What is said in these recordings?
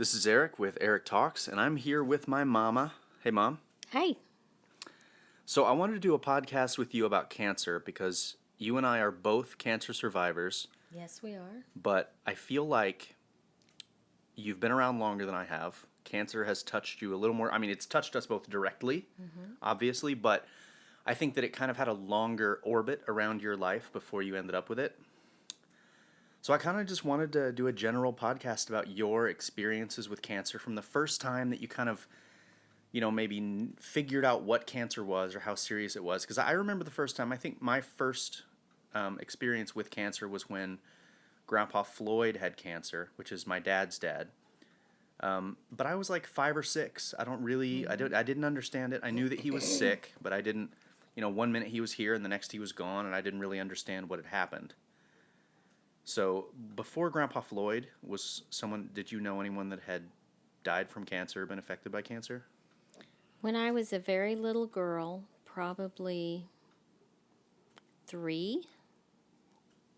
This is Eric with Eric Talks, and I'm here with my mama. Hey, Mom. Hey. So, I wanted to do a podcast with you about cancer because you and I are both cancer survivors, Yes, we are. but I feel like you've been around longer than I have. Cancer has touched you a little more. I mean, it's touched us both directly, obviously, but I think that it kind of had a longer orbit around your life before you ended up with it. So I kind of just wanted to do a general podcast about your experiences with cancer from the first time that you kind of, maybe figured out what cancer was or how serious it was. Because I remember the first time, I think my first experience with cancer was when Grandpa Floyd had cancer, which is my dad's dad. But I was like 5 or 6. I didn't understand it. I knew that he was sick, but I didn't, one minute he was here and the next he was gone, and I didn't really understand what had happened. So before Grandpa Floyd, did you know anyone that had died from cancer or been affected by cancer? When I was a very little girl, probably 3,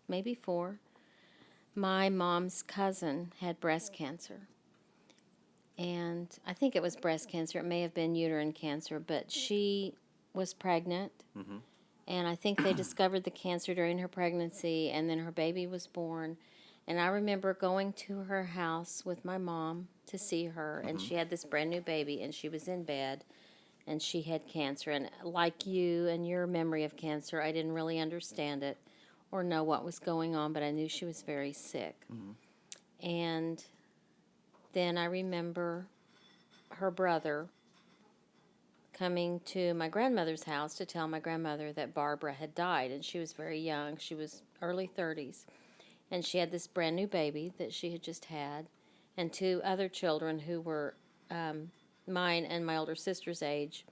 maybe 4, my mom's cousin had breast cancer. And I think it was breast cancer. It may have been uterine cancer, but she was pregnant. Mm-hmm. And I think they discovered the cancer during her pregnancy, and then her baby was born. And I remember going to her house with my mom to see her, and she had this brand new baby, and she was in bed, and she had cancer. And like you and your memory of cancer, I didn't really understand it or know what was going on, but I knew she was very sick. Mm-hmm. And then I remember her brother coming to my grandmother's house to tell my grandmother that Barbara had died, and she was very young. She was early 30s, and she had this brand new baby that she had just had, and 2 other children who were mine and my older sister's age,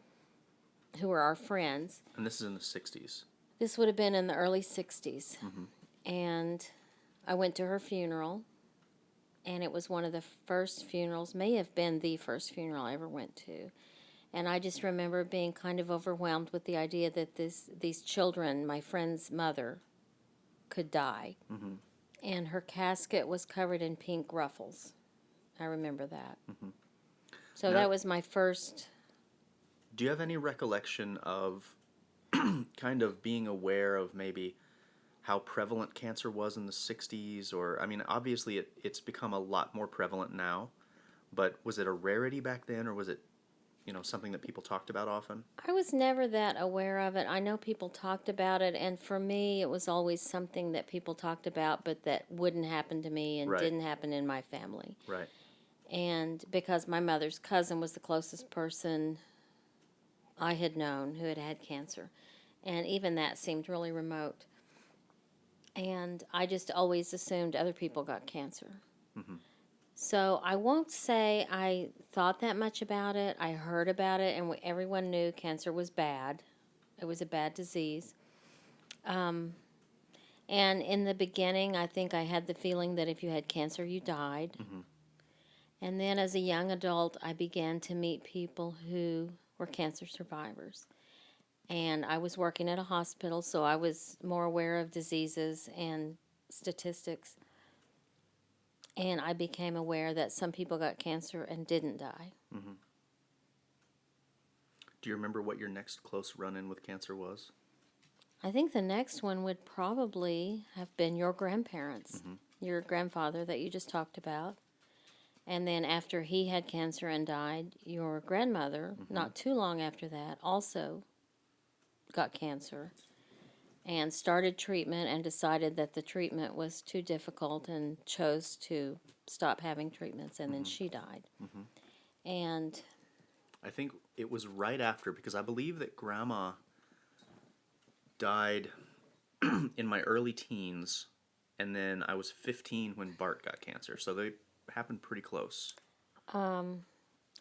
who were our friends. And this is in the 60s. This would have been in the early 60s, Mm-hmm. and I went to her funeral, and it was one of the first funerals, may have been the first funeral I ever went to. And I just remember being kind of overwhelmed with the idea that these children, my friend's mother, could die. Mm-hmm. And her casket was covered in pink ruffles. I remember that. Mm-hmm. So Now, that was my first. do you have any recollection of kind of being aware of maybe how prevalent cancer was in the 60s? Or, I mean, obviously it's become a lot more prevalent now, but was it a rarity back then, or was it something that people talked about often? I was never that aware of it. I know people talked about it, and for me, it was always something that people talked about, but that wouldn't happen to me and Right. didn't happen in my family. Right. And because my mother's cousin was the closest person I had known who had had cancer, and even that seemed really remote. And I just always assumed other people got cancer. Mm-hmm. So I won't say I thought that much about it. I heard about it, and everyone knew cancer was bad. It was a bad disease. And in the beginning, I think I had the feeling that if you had cancer, you died. Mm-hmm. And then as a young adult, I began to meet people who were cancer survivors. And I was working at a hospital, so I was more aware of diseases and statistics. And I became aware that some people got cancer and didn't die. Mm-hmm. Do you remember what your next close run-in with cancer was? I think the next one would probably have been your grandparents, Mm-hmm. your grandfather that you just talked about. And then after he had cancer and died, your grandmother, Mm-hmm. not too long after that, also got cancer and started treatment and decided that the treatment was too difficult and chose to stop having treatments, and then she died. Mm-hmm. And I think it was right after, because I believe that Grandma died in my early teens, and then I was 15 when Bart got cancer, so they happened pretty close. I'm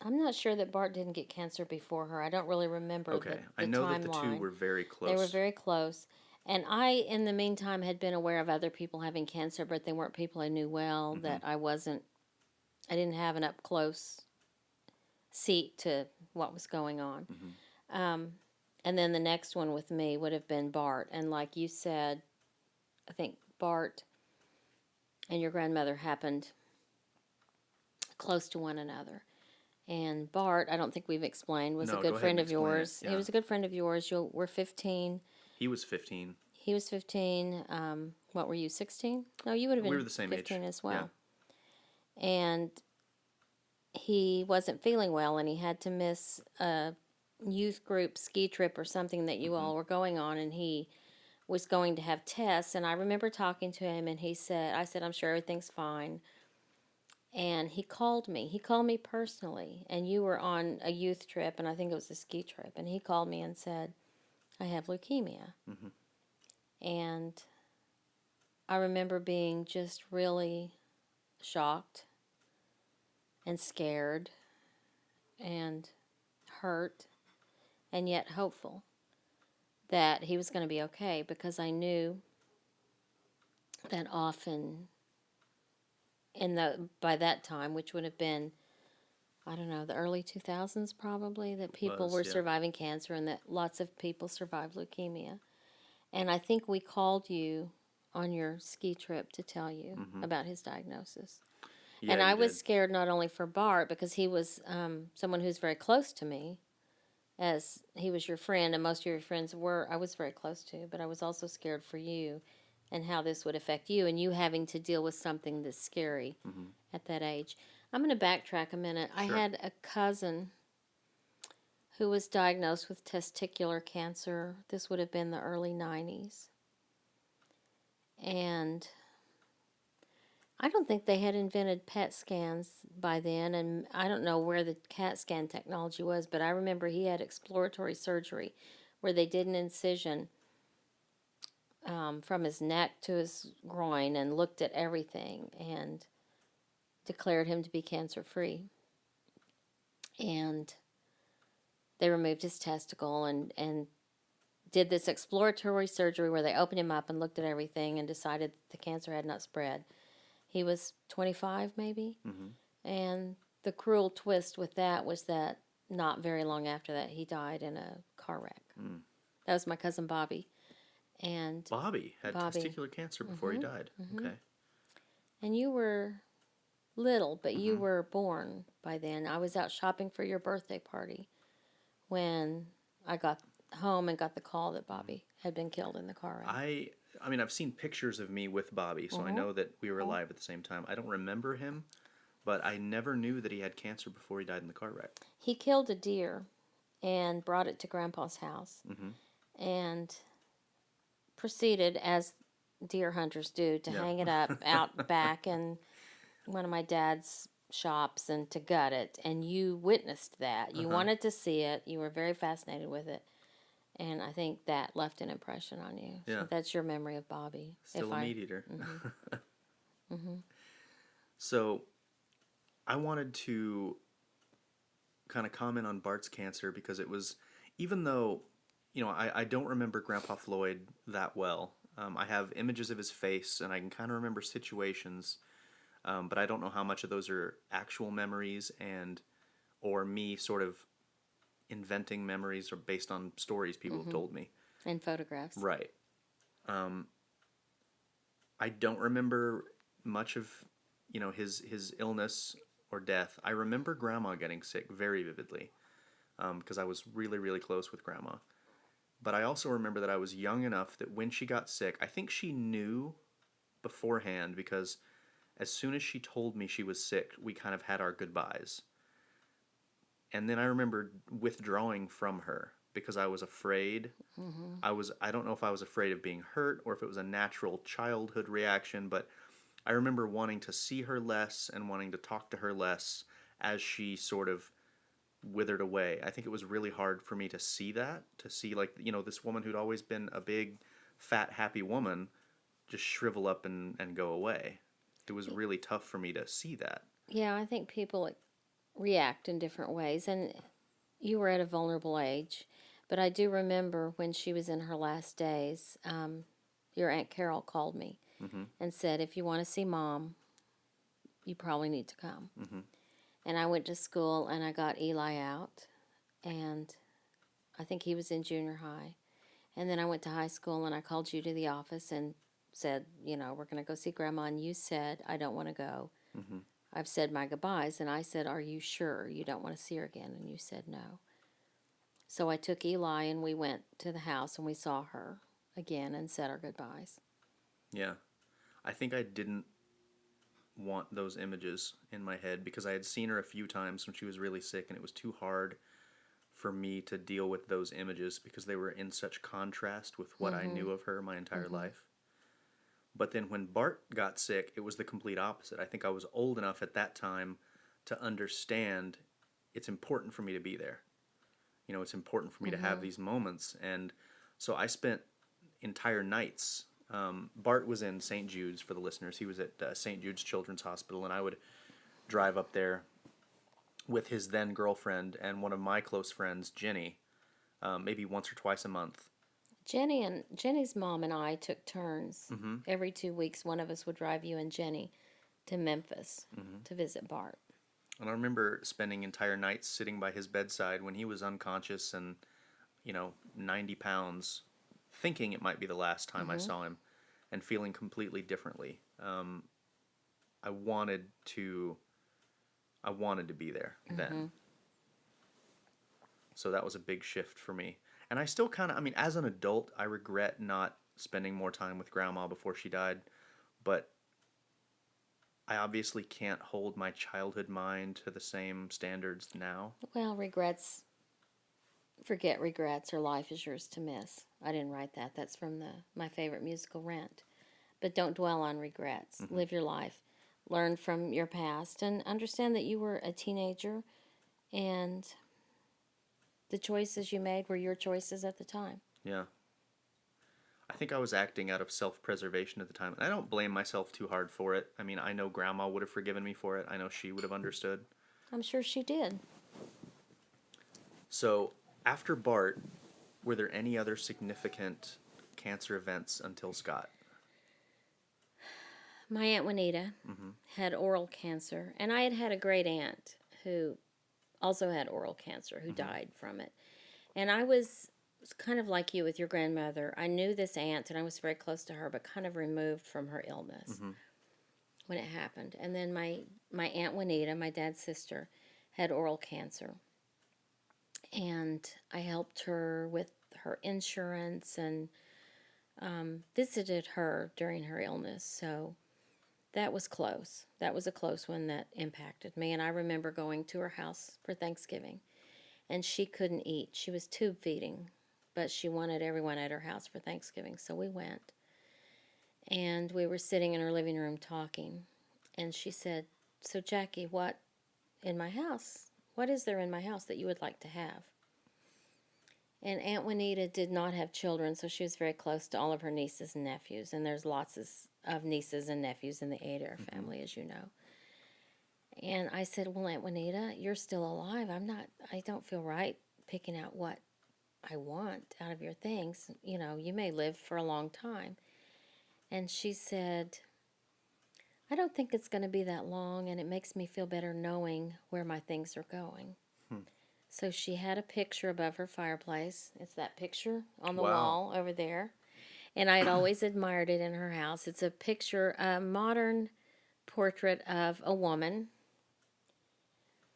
not sure that Bart didn't get cancer before her. I don't really remember Okay, the I know timeline. that the two were very close. They were very close. And I, in the meantime, had been aware of other people having cancer, but they weren't people I knew well, Mm-hmm. that I didn't have an up close seat to what was going on. Mm-hmm. And then the next one with me would have been Bart. And like you said, I think Bart and your grandmother happened close to one another. And Bart, I don't think we've explained, was a No, go good ahead friend and of explain it. yours. He Yeah. was a good friend of yours. You were 15. He was 15. He was 15. What were you, 16? No, you would have We been were the same age. 15 as Yeah. well. And he wasn't feeling well, and he had to miss a youth group ski trip or something that you all were going on, and he was going to have tests. And I remember talking to him, and I said, I'm sure everything's fine. And he called me. He called me personally, and you were on a youth trip, and I think it was a ski trip, and he called me and said, I have leukemia. And I remember being just really shocked and scared and hurt and yet hopeful that he was going to be okay, because I knew that often by that time, which would have been, I don't know, the early 2000s probably, that people were Yeah. surviving cancer and that lots of people survived leukemia. And I think we called you on your ski trip to tell you about his diagnosis. Yeah, And I you was did. scared not only for Bart, because he was someone who's very close to me, as he was your friend, and most of your friends were, I was very close to, but I was also scared for you and how this would affect you, and you having to deal with something that's scary at that age. I'm going to backtrack a minute. I Sure. had a cousin who was diagnosed with testicular cancer. This would have been the early 90s. And I don't think they had invented PET scans by then, and I don't know where the CAT scan technology was, but I remember he had exploratory surgery where they did an incision from his neck to his groin and looked at everything and declared him to be cancer free. And they removed his testicle and did this exploratory surgery where they opened him up and looked at everything and decided that the cancer had not spread. He was 25 maybe. And the cruel twist with that was that not very long after that, he died in a car wreck. That was my cousin Bobby. And Bobby had Bobby. testicular cancer before he died. Okay. And you were little, but you were born by then. I was out shopping for your birthday party when I got home and got the call that Bobby had been killed in the car wreck. I mean, I've seen pictures of me with Bobby, so I know that we were alive at the same time. I don't remember him, but I never knew that he had cancer before he died in the car wreck. He killed a deer and brought it to Grandpa's house and proceeded, as deer hunters do, to hang it up out back in one of my dad's shops and to gut it. And you witnessed that. You wanted to see it. You were very fascinated with it. And I think that left an impression on you. Yeah. So that's your memory of Bobby. Still a meat eater. So I wanted to kind of comment on Bart's cancer because it was, even though, I don't remember Grandpa Floyd that well. I have images of his face and I can kind of remember situations, but I don't know how much of those are actual memories or me sort of inventing memories or based on stories people have told me. And photographs. Right. I don't remember much of, his illness or death. I remember Grandma getting sick very vividly, because I was really, really close with Grandma. But I also remember that I was young enough that when she got sick, I think she knew beforehand, because as soon as she told me she was sick, we kind of had our goodbyes. And then I remember withdrawing from her because I was afraid. I don't know if I was afraid of being hurt or if it was a natural childhood reaction, but I remember wanting to see her less and wanting to talk to her less as she sort of withered away. I think it was really hard for me to see that, this woman who'd always been a big, fat, happy woman just shrivel up and go away. It was really tough for me to see that. Yeah, I think people react in different ways. And you were at a vulnerable age. But I do remember when she was in her last days, your Aunt Carol called me and said, if you want to see Mom, you probably need to come. And I went to school and I got Eli out, and I think he was in junior high. And then I went to high school and I called you to the office and said, we're going to go see Grandma. And you said, I don't want to go. I've said my goodbyes. And I said, are you sure you don't want to see her again? And you said no. So I took Eli and we went to the house and we saw her again and said our goodbyes. Yeah. I think I didn't want those images in my head because I had seen her a few times when she was really sick, and it was too hard for me to deal with those images because they were in such contrast with what I knew of her my entire life. But then when Bart got sick, it was the complete opposite. I think I was old enough at that time to understand it's important for me to be there. You know, it's important for me to have these moments. And so I spent entire nights. Bart was in St. Jude's, for the listeners. He was at St. Jude's Children's Hospital, and I would drive up there with his then girlfriend and one of my close friends, Jenny, maybe once or twice a month. Jenny's mom and I took turns. Every 2 weeks, one of us would drive you and Jenny to Memphis to visit Bart. And I remember spending entire nights sitting by his bedside when he was unconscious and, 90 pounds, thinking it might be the last time I saw him, and feeling completely differently. I wanted to be there then. So that was a big shift for me. And I still kind of, I mean, as an adult, I regret not spending more time with Grandma before she died, but I obviously can't hold my childhood mind to the same standards now. Well, forget regrets, or life is yours to miss. I didn't write that. That's from my favorite musical, Rent. But don't dwell on regrets. Live your life. Learn from your past and understand that you were a teenager and the choices you made were your choices at the time. Yeah. I think I was acting out of self-preservation at the time. And I don't blame myself too hard for it. I mean, I know Grandma would have forgiven me for it. I know she would have understood. I'm sure she did. So, after Bart, were there any other significant cancer events until Scott? My Aunt Juanita had oral cancer, and I had a great aunt who also had oral cancer who died from it. And I was kind of like you with your grandmother. I knew this aunt and I was very close to her, but kind of removed from her illness when it happened. And then my Aunt Juanita, my dad's sister, had oral cancer. And I helped her with her insurance and visited her during her illness. So that was close. That was a close one that impacted me. And I remember going to her house for Thanksgiving, and she couldn't eat. She was tube feeding, but she wanted everyone at her house for Thanksgiving. So we went, and we were sitting in her living room talking. And she said, "So, Jackie, what is there in my house that you would like to have?" And Aunt Juanita did not have children, so she was very close to all of her nieces and nephews. And there's lots of nieces and nephews in the Adair family, as you know. And I said, "Well, Aunt Juanita, you're still alive. I don't feel right picking out what I want out of your things. You know, you may live for a long time." And she said, "I don't think it's going to be that long, and it makes me feel better knowing where my things are going." So she had a picture above her fireplace. It's that picture on the wall over there. And I had always admired it in her house. It's a picture, a modern portrait of a woman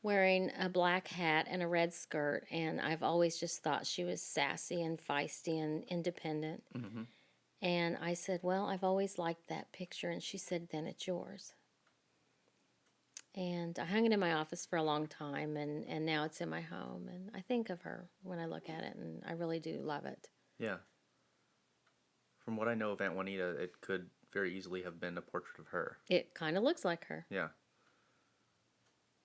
wearing a black hat and a red skirt. And I've always just thought she was sassy and feisty and independent. And I said, "Well, I've always liked that picture." And she said, "Then it's yours." And I hung it in my office for a long time, and now it's in my home. And I think of her when I look at it, and I really do love it. Yeah. From what I know of Aunt Juanita, it could very easily have been a portrait of her. It kind of looks like her. Yeah.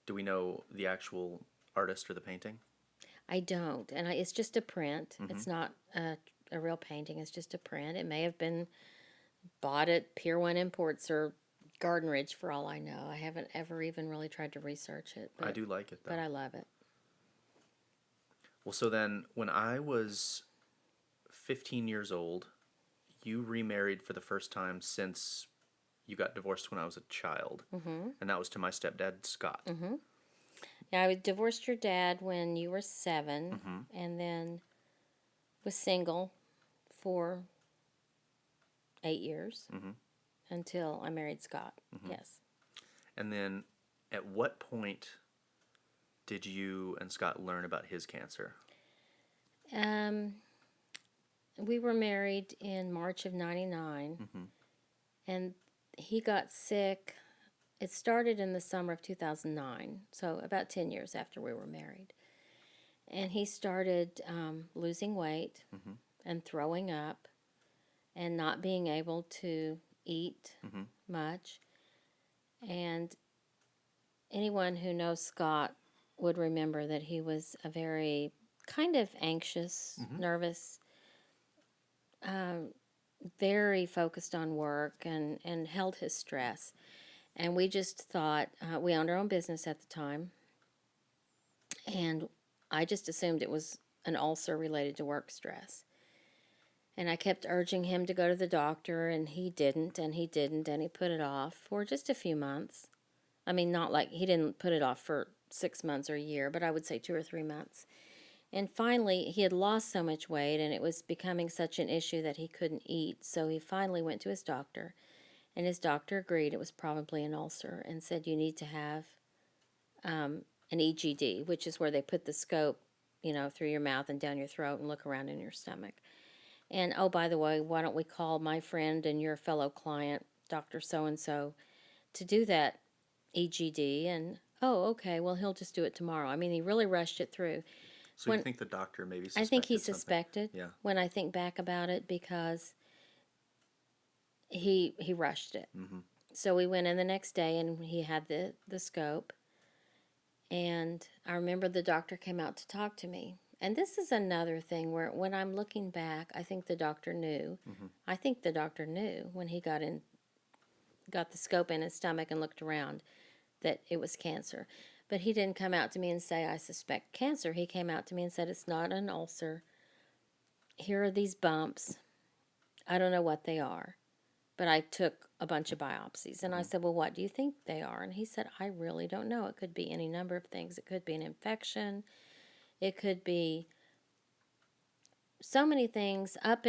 Do we know the actual artist or the painting? I don't. And it's just a print. It's not a real painting. It's just a print. It may have been bought at Pier 1 Imports or Garden Ridge, for all I know. I haven't ever even really tried to research it. I do like it, though. But I love it. Well, so then when I was 15 years old, you remarried for the first time since you got divorced when I was a child. And that was to my stepdad, Scott. Yeah, I divorced your dad when you were 7, and then was single for 8 years until I married Scott. Yes. And then At what point did you and Scott learn about his cancer? Um, we were married in March of 99, Mm-hmm. and he got sick. It started in the summer of 2009, so about 10 years after we were married. And he started losing weight Mm-hmm. and throwing up and not being able to eat Mm-hmm. much. And anyone who knows Scott would remember that he was a very kind of anxious, Mm-hmm. nervous, very focused on work and held his stress. And we just thought, we owned our own business at the time, and I just assumed it was an ulcer related to work stress. And I kept urging him to go to the doctor, and he didn't, and he didn't, and he put it off for just a few months. I mean, not like he didn't put it off for 6 months or a year, but I would say 2 or 3 months. And finally, he had lost so much weight, and it was becoming such an issue that he couldn't eat. So he finally went to his doctor, and his doctor agreed it was probably an ulcer and said you need to have an EGD, which is where they put the scope, through your mouth and down your throat and look around in your stomach. And oh, by the way, why don't we call my friend and your fellow client, Dr. So and so, to do that EGD? And oh, okay, well, he'll just do it tomorrow. I mean, he really rushed it through. So you When think the doctor maybe I think he suspected something? suspected Yeah. when I think back about it because he rushed it. Mm-hmm. So we went in the next day and he had the scope. And I remember the doctor came out to talk to me. And this is another thing where when I'm looking back, I think the doctor knew. Mm-hmm. I think the doctor knew when he got the scope in his stomach and looked around that it was cancer. But he didn't come out to me and say, I suspect cancer. He came out to me and said, it's not an ulcer. Here are these bumps. I don't know what they are. But I took a bunch of biopsies. And I Mm-hmm. said, well, what do you think they are? And he said, I really don't know. It could be any number of things. It could be an infection. It could be so many things up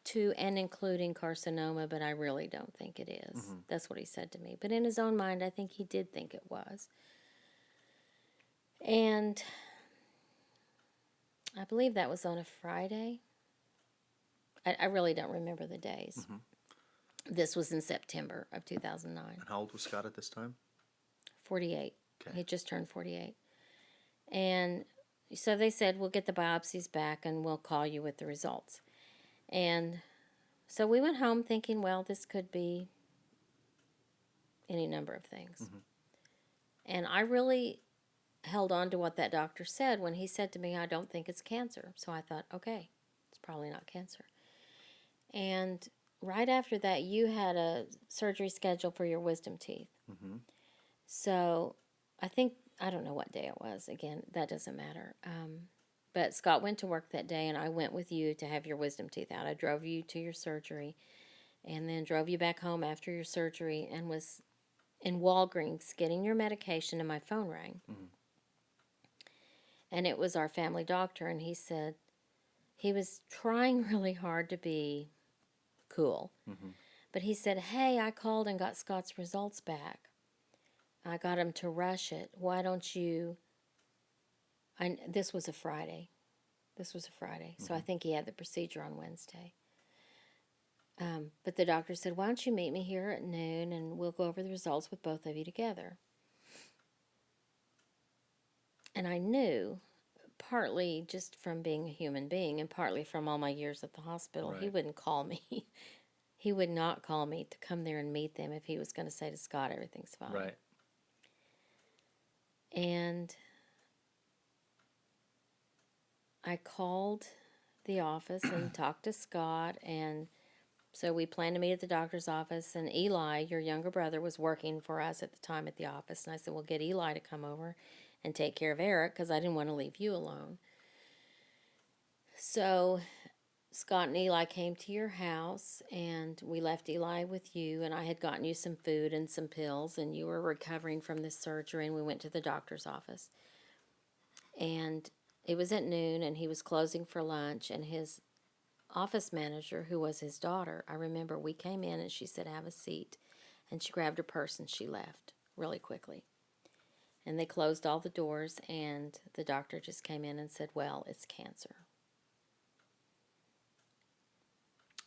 to and including carcinoma, but I really don't think it is. Mm-hmm. That's what he said to me. But in his own mind, I think he did think it was. And I believe that was on a Friday. I really don't remember the days. Mm-hmm. This was in September of 2009. And how old was Scott at this time? 48. Okay. He just turned 48. And so they said, we'll get the biopsies back and we'll call you with the results. And so we went home thinking, well, this could be any number of things. Mm-hmm. And I really held on to what that doctor said when he said to me, I don't think it's cancer. So I thought, okay, it's probably not cancer. And right after that, you had a surgery scheduled for your wisdom teeth. Mm-hmm. So I don't know what day it was. Again, that doesn't matter. But Scott went to work that day, and I went with you to have your wisdom teeth out. I drove you to your surgery and then drove you back home after your surgery and was in Walgreens getting your medication, and my phone rang. Mm-hmm. And it was our family doctor, and he said he was trying really hard to be cool. Mm-hmm. But he said, hey, I called and got Scott's results back. I got him to rush it. Why don't you... This was a Friday. So I think he had the procedure on Wednesday. But the doctor said, why don't you meet me here at noon and we'll go over the results with both of you together. And I knew, partly just from being a human being and partly from all my years at the hospital, he Right. wouldn't call me. He would not call me to come there and meet them if he was going to say to Scott, everything's fine. Right. And I called the office and talked to Scott, and so we planned to meet at the doctor's office, and Eli, your younger brother, was working for us at the time at the office, and I said, we'll get Eli to come over and take care of Eric, because I didn't want to leave you alone. So Scott and Eli came to your house, and we left Eli with you, and I had gotten you some food and some pills, and you were recovering from this surgery, and we went to the doctor's office. And it was at noon, and he was closing for lunch, and his office manager, who was his daughter, I remember we came in, and she said, have a seat. And she grabbed her purse, and she left. really quickly. And they closed all the doors, and the doctor just came in and said, well, it's cancer.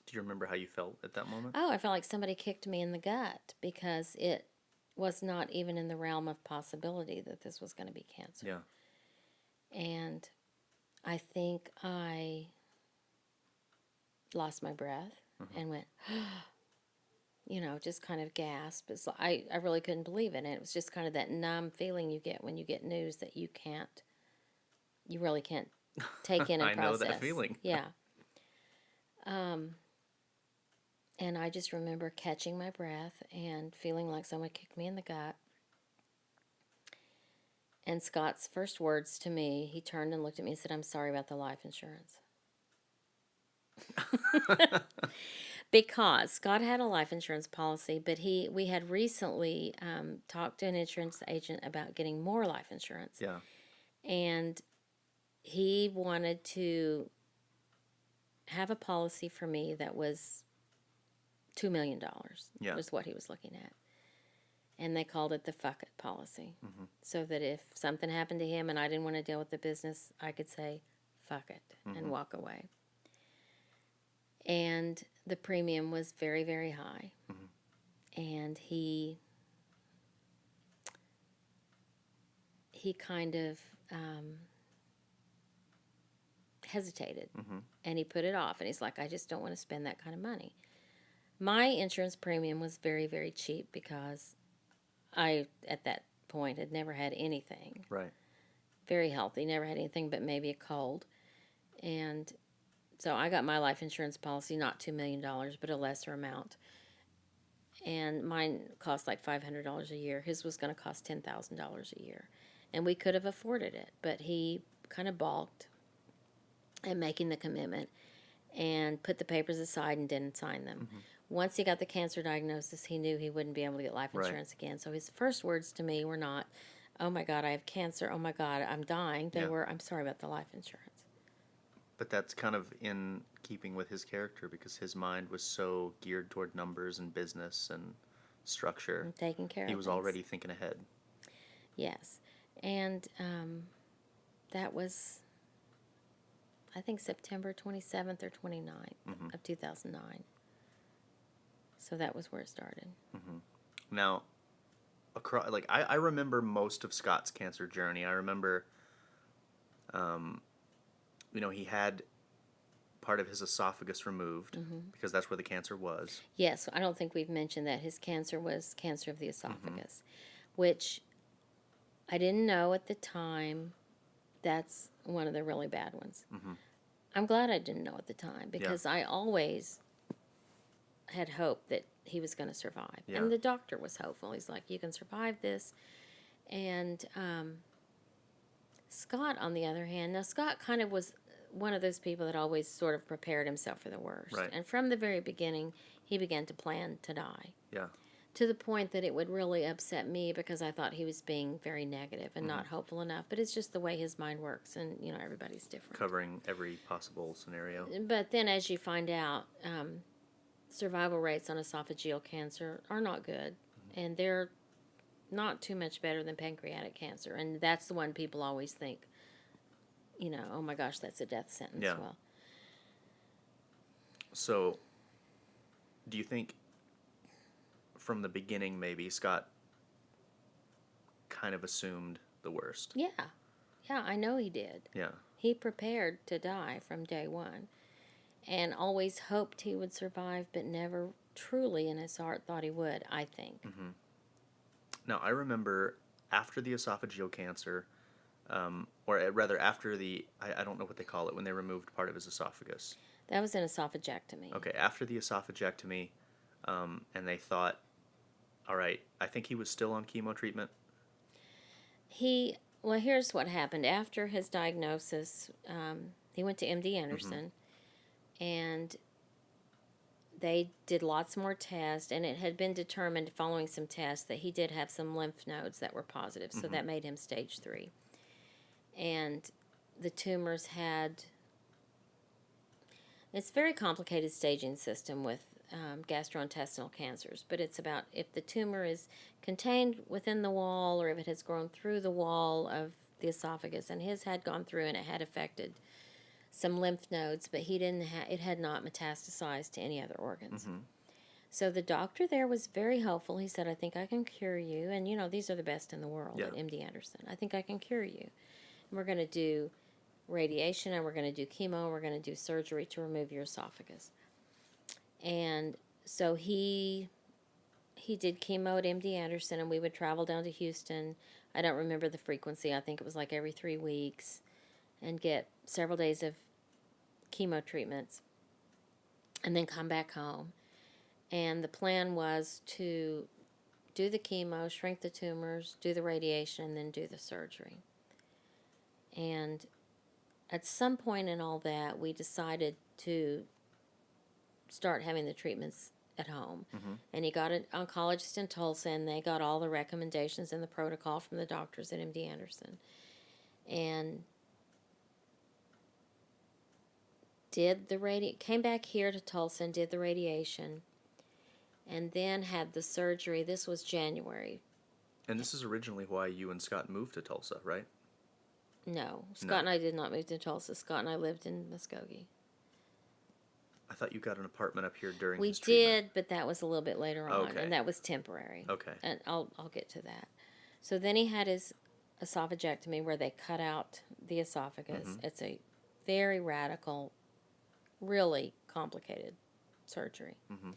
Do you remember how you felt at that moment? Oh, I felt like somebody kicked me in the gut because it was not even in the realm of possibility that this was going to be cancer. Yeah. And I think I lost my breath and went, just kind of gasped. I really couldn't believe it. And it was just kind of that numb feeling you get when you get news that you really can't take in and I know process. that feeling. Yeah. And I just remember catching my breath and feeling like someone kicked me in the gut. And Scott's first words to me, he turned and looked at me and said, I'm sorry about the life insurance. Because Scott had a life insurance policy, but we had recently talked to an insurance agent about getting more life insurance. Yeah. And he wanted to have a policy for me that was $2 million, Yeah. was what he was looking at. And they called it the fuck it policy. Mm-hmm. So that if something happened to him and I didn't want to deal with the business, I could say, fuck it, and walk away. And the premium was very, very high. And he kind of hesitated. And he put it off. And he's like, I just don't want to spend that kind of money. My insurance premium was very, very cheap because I, at that point, had never had anything. Right. Very healthy, never had anything but maybe a cold. And so I got my life insurance policy, not $2 million, but a lesser amount. And mine cost like $500 a year. His was going to cost $10,000 a year. And we could have afforded it, but he kind of balked at making the commitment and put the papers aside and didn't sign them. Once he got the cancer diagnosis, he knew he wouldn't be able to get life insurance again. So his first words to me were not, oh my God, I have cancer. Oh my God, I'm dying. They were, I'm sorry about the life insurance. But that's kind of in keeping with his character because his mind was so geared toward numbers and business and structure. And taking care of He was things. already thinking ahead. Yes. And that was, I think, September 27th or 29th of 2009. So that was where it started. Now, I remember most of Scott's cancer journey. I remember, he had part of his esophagus removed because that's where the cancer was. Yes, I don't think we've mentioned that his cancer was cancer of the esophagus, which I didn't know at the time. That's one of the really bad ones. I'm glad I didn't know at the time because I always had hope that he was going to survive. Yeah. And the doctor was hopeful. He's like, you can survive this. And Scott, on the other hand, now Scott kind of was one of those people that always sort of prepared himself for the worst. Right. And from the very beginning, he began to plan to die. Yeah. To the point that it would really upset me because I thought he was being very negative and not hopeful enough. But it's just the way his mind works, and everybody's different. Covering every possible scenario. But then, as you find out, survival rates on esophageal cancer are not good, and they're not too much better than pancreatic cancer. And that's the one people always think, oh my gosh, that's a death sentence. Yeah. Well, so, do you think from the beginning maybe Scott kind of assumed the worst? yeah, I know he did. Yeah. He prepared to die from day one and always hoped he would survive, but never truly in his heart thought he would, I think. Now, I remember after the esophageal cancer, or rather after I don't know what they call it, when they removed part of his esophagus. That was an esophagectomy. Okay, after the esophagectomy, and they thought, all right, I think he was still on chemo treatment. Well, here's what happened. After his diagnosis, he went to MD Anderson, and they did lots more tests, and it had been determined following some tests that he did have some lymph nodes that were positive, so that made him stage 3. And the tumors had... It's a very complicated staging system with gastrointestinal cancers, but it's about if the tumor is contained within the wall or if it has grown through the wall of the esophagus. And his had gone through and it had affected some lymph nodes, but he didn't it had not metastasized to any other organs. Mm-hmm. So the doctor there was very helpful. He said, I think I can cure you. And, these are the best in the world at MD Anderson. I think I can cure you. And we're going to do radiation and we're going to do chemo and we're going to do surgery to remove your esophagus. And so he did chemo at MD Anderson, and we would travel down to Houston. I don't remember the frequency. I think it was like every 3 weeks, and get several days of chemo treatments and then come back home. And the plan was to do the chemo, shrink the tumors, do the radiation, and then do the surgery. And at some point in all that, we decided to start having the treatments at home. Mm-hmm. And he got an oncologist in Tulsa, and they got all the recommendations and the protocol from the doctors at MD Anderson. And came back here to Tulsa and did the radiation, and then had the surgery. This was January. And this is originally why you and Scott moved to Tulsa, right? No, Scott and I did not move to Tulsa. Scott and I lived in Muskogee. I thought you got an apartment up here during We his treatment. did, but that was a little bit later on, Okay. and that was temporary. Okay. And I'll get to that. So then he had his esophagectomy where they cut out the esophagus. Mm-hmm. It's a very radical, really complicated surgery. Mm-hmm.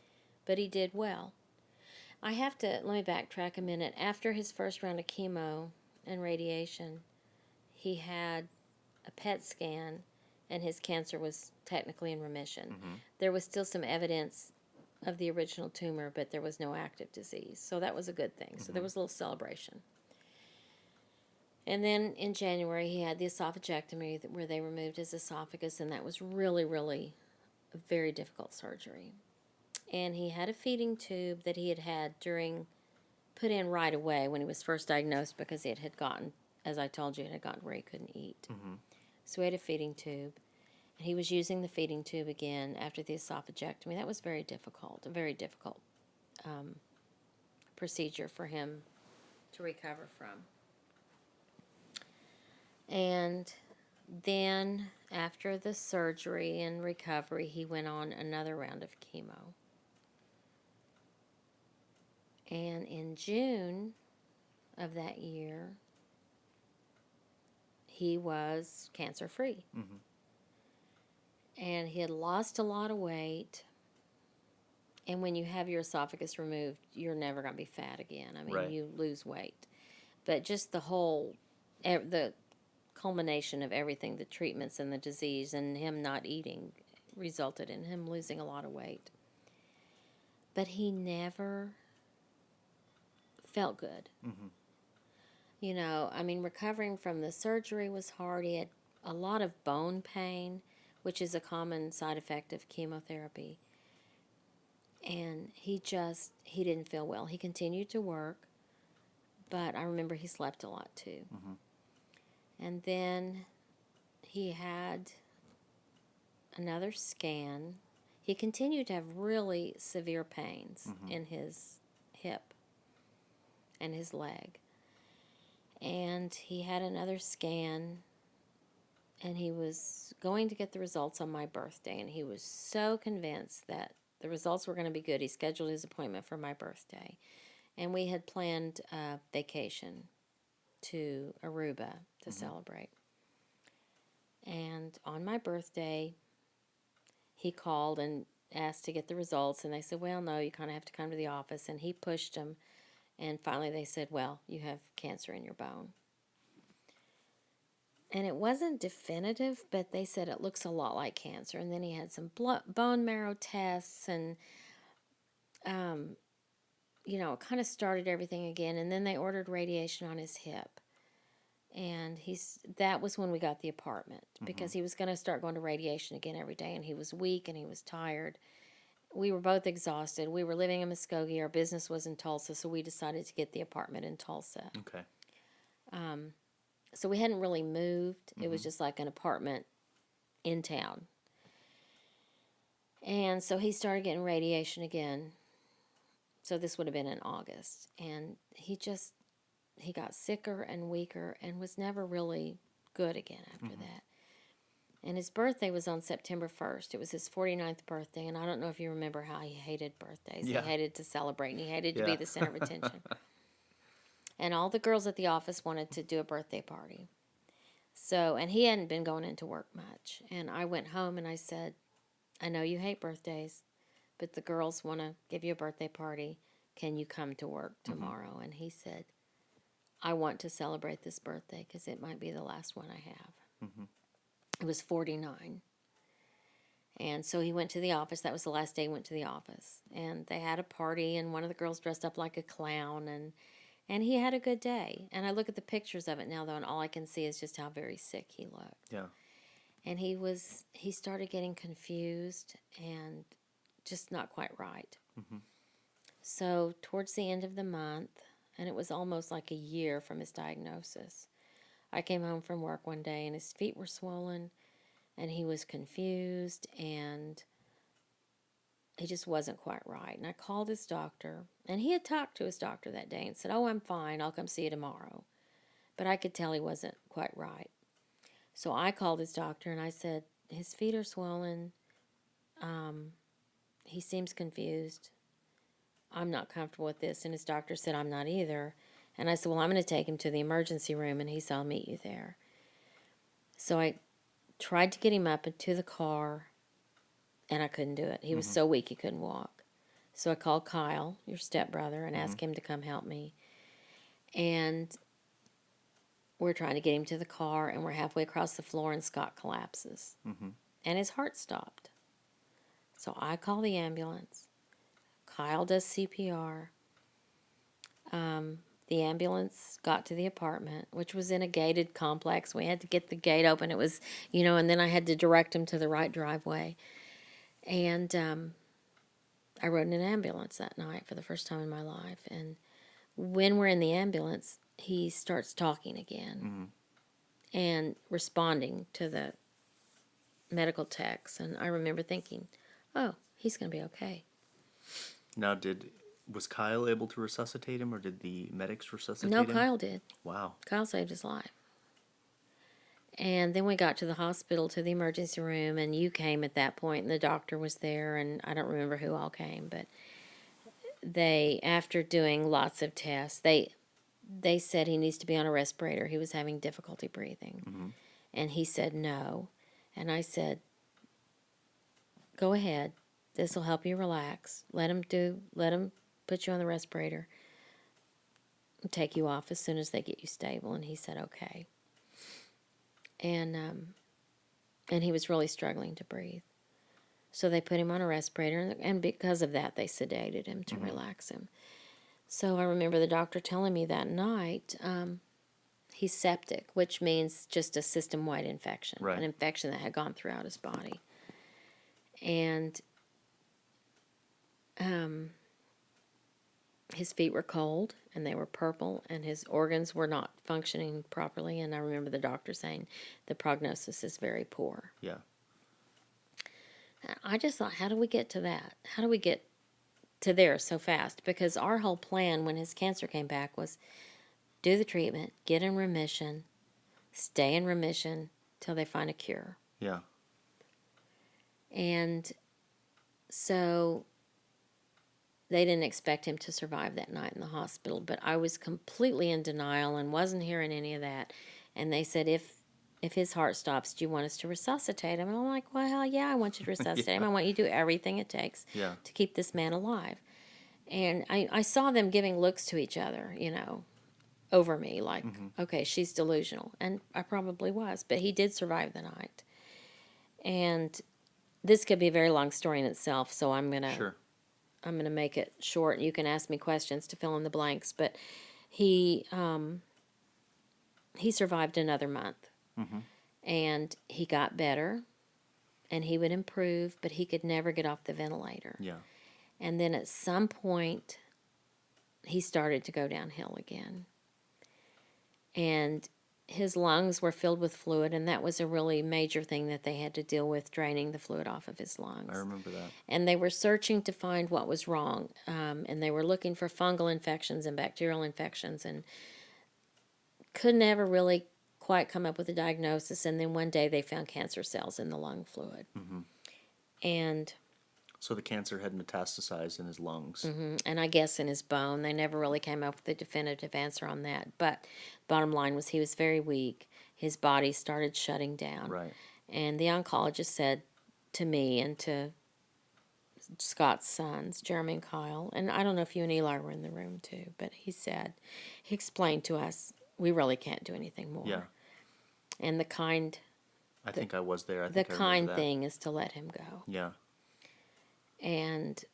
But he did well. Let me backtrack a minute. After his first round of chemo and radiation, he had a PET scan, and his cancer was technically in remission. Mm-hmm. There was still some evidence of the original tumor, but there was no active disease. So that was a good thing. So there was a little celebration. And then in January, he had the esophagectomy where they removed his esophagus, and that was really, really a very difficult surgery. And he had a feeding tube that he had put in right away when he was first diagnosed, because it had gotten, as I told you, it had gotten where he couldn't eat. Mm-hmm. So he had a feeding tube. And he was using the feeding tube again after the esophagectomy. That was a very difficult procedure for him to recover from. And then after the surgery and recovery, he went on another round of chemo. And in June of that year, he was cancer-free. Mm-hmm. And he had lost a lot of weight. And when you have your esophagus removed, you're never going to be fat again. I mean, Right. You lose weight. But just the culmination of everything, the treatments and the disease and him not eating, resulted in him losing a lot of weight. But he never felt good. Mm-hmm. Recovering from the surgery was hard. He had a lot of bone pain, which is a common side effect of chemotherapy. And he didn't feel well. He continued to work, but I remember he slept a lot too. Mm-hmm. And then he had another scan. He continued to have really severe pains in his hip and his leg. And he had another scan, and he was going to get the results on my birthday, and he was so convinced that the results were going to be good. He scheduled his appointment for my birthday, and we had planned a vacation to Aruba to celebrate. And on my birthday, he called and asked to get the results, and they said, well, no, you kind of have to come to the office. And he pushed them, and finally they said, well, you have cancer in your bone. And it wasn't definitive, but they said it looks a lot like cancer. And then he had some bone marrow tests, and it kind of started everything again. And then they ordered radiation on his hip. And that was when we got the apartment, because he was going to start going to radiation again every day, and he was weak and he was tired. We were both exhausted. We were living in Muskogee. Our business was in Tulsa, so we decided to get the apartment in Tulsa. Okay. So we hadn't really moved. It was just like an apartment in town. And so he started getting radiation again. So this would have been in August. And he got sicker and weaker and was never really good again after that. And his birthday was on September 1st. It was his 49th birthday. And I don't know if you remember how he hated birthdays. Yeah. He hated to celebrate and he hated to be Yeah. the center of attention. And all the girls at the office wanted to do a birthday party. So, and he hadn't been going into work much. And I went home and I said, I know you hate birthdays, but the girls want to give you a birthday party. Can you come to work tomorrow? And he said, I want to celebrate this birthday because it might be the last one I have. It was 49. And so he went to the office. That was the last day he went to the office. And they had a party, and one of the girls dressed up like a clown, and he had a good day. And I look at the pictures of it now, though, and all I can see is just how very sick he looked. Yeah. And he started getting confused and just not quite right. So towards the end of the month, and it was almost like a year from his diagnosis, I came home from work one day and his feet were swollen and he was confused and he just wasn't quite right. And I called his doctor, and he had talked to his doctor that day and said, oh, I'm fine, I'll come see you tomorrow. But I could tell he wasn't quite right. So I called his doctor and I said, his feet are swollen. He seems confused. I'm not comfortable with this. And his doctor said, I'm not either. And I said, well, I'm going to take him to the emergency room. And he said, I'll meet you there. So I tried to get him up into the car, and I couldn't do it. He was so weak he couldn't walk. So I called Kyle, your stepbrother, and asked him to come help me. And we're trying to get him to the car, and we're halfway across the floor, and Scott collapses. And his heart stopped. So I call the ambulance. Kyle does CPR. The ambulance got to the apartment, which was in a gated complex. We had to get the gate open. It was, and then I had to direct him to the right driveway. And I rode in an ambulance that night for the first time in my life. And when we're in the ambulance, he starts talking again and responding to the medical techs. And I remember thinking, oh, he's going to be okay. Now, was Kyle able to resuscitate him, or did the medics resuscitate No, him? Kyle did. Wow. Kyle saved his life. And then we got to the hospital, to the emergency room, and you came at that point, and the doctor was there, and I don't remember who all came, but they, after doing lots of tests, they said he needs to be on a respirator. He was having difficulty breathing. And he said no. And I said, go ahead. This will help you relax. Let him put you on the respirator and take you off as soon as they get you stable. And he said, okay. And he was really struggling to breathe. So they put him on a respirator, and because of that, they sedated him to relax him. So I remember the doctor telling me that night, he's septic, which means just a system-wide infection, Right. an infection that had gone throughout his body. And his feet were cold, and they were purple, and his organs were not functioning properly. And I remember the doctor saying the prognosis is very poor. Yeah. I just thought, how do we get to that? How do we get to there so fast? Because our whole plan when his cancer came back was do the treatment, get in remission, stay in remission till they find a cure. Yeah. And so they didn't expect him to survive that night in the hospital, but I was completely in denial and wasn't hearing any of that. And they said, if his heart stops, do you want us to resuscitate him? And I'm like, well, hell yeah, I want you to resuscitate him. I want you to do everything it takes to keep this man alive. And I saw them giving looks to each other, over me, like, okay, she's delusional. And I probably was, but he did survive the night. And this could be a very long story in itself, so I'm going to make it short. You can ask me questions to fill in the blanks, but he survived another month. And he got better, and he would improve, but he could never get off the ventilator. Yeah. And then at some point, he started to go downhill again. And his lungs were filled with fluid, and that was a really major thing that they had to deal with, draining the fluid off of his lungs. I remember that. And they were searching to find what was wrong, and they were looking for fungal infections and bacterial infections, and could never really quite come up with a diagnosis. And then one day they found cancer cells in the lung fluid. Mm-hmm. And So the cancer had metastasized in his lungs. and I guess in his bone. They never really came up with a definitive answer on that. But bottom line was he was very weak. His body started shutting down. Right. And the oncologist said to me and to Scott's sons, Jeremy and Kyle, and I don't know if you and Eli were in the room too, but he explained to us, we really can't do anything more. Yeah. And I think I was there. I the think I remember kind that. thing is to let him go. Yeah. And,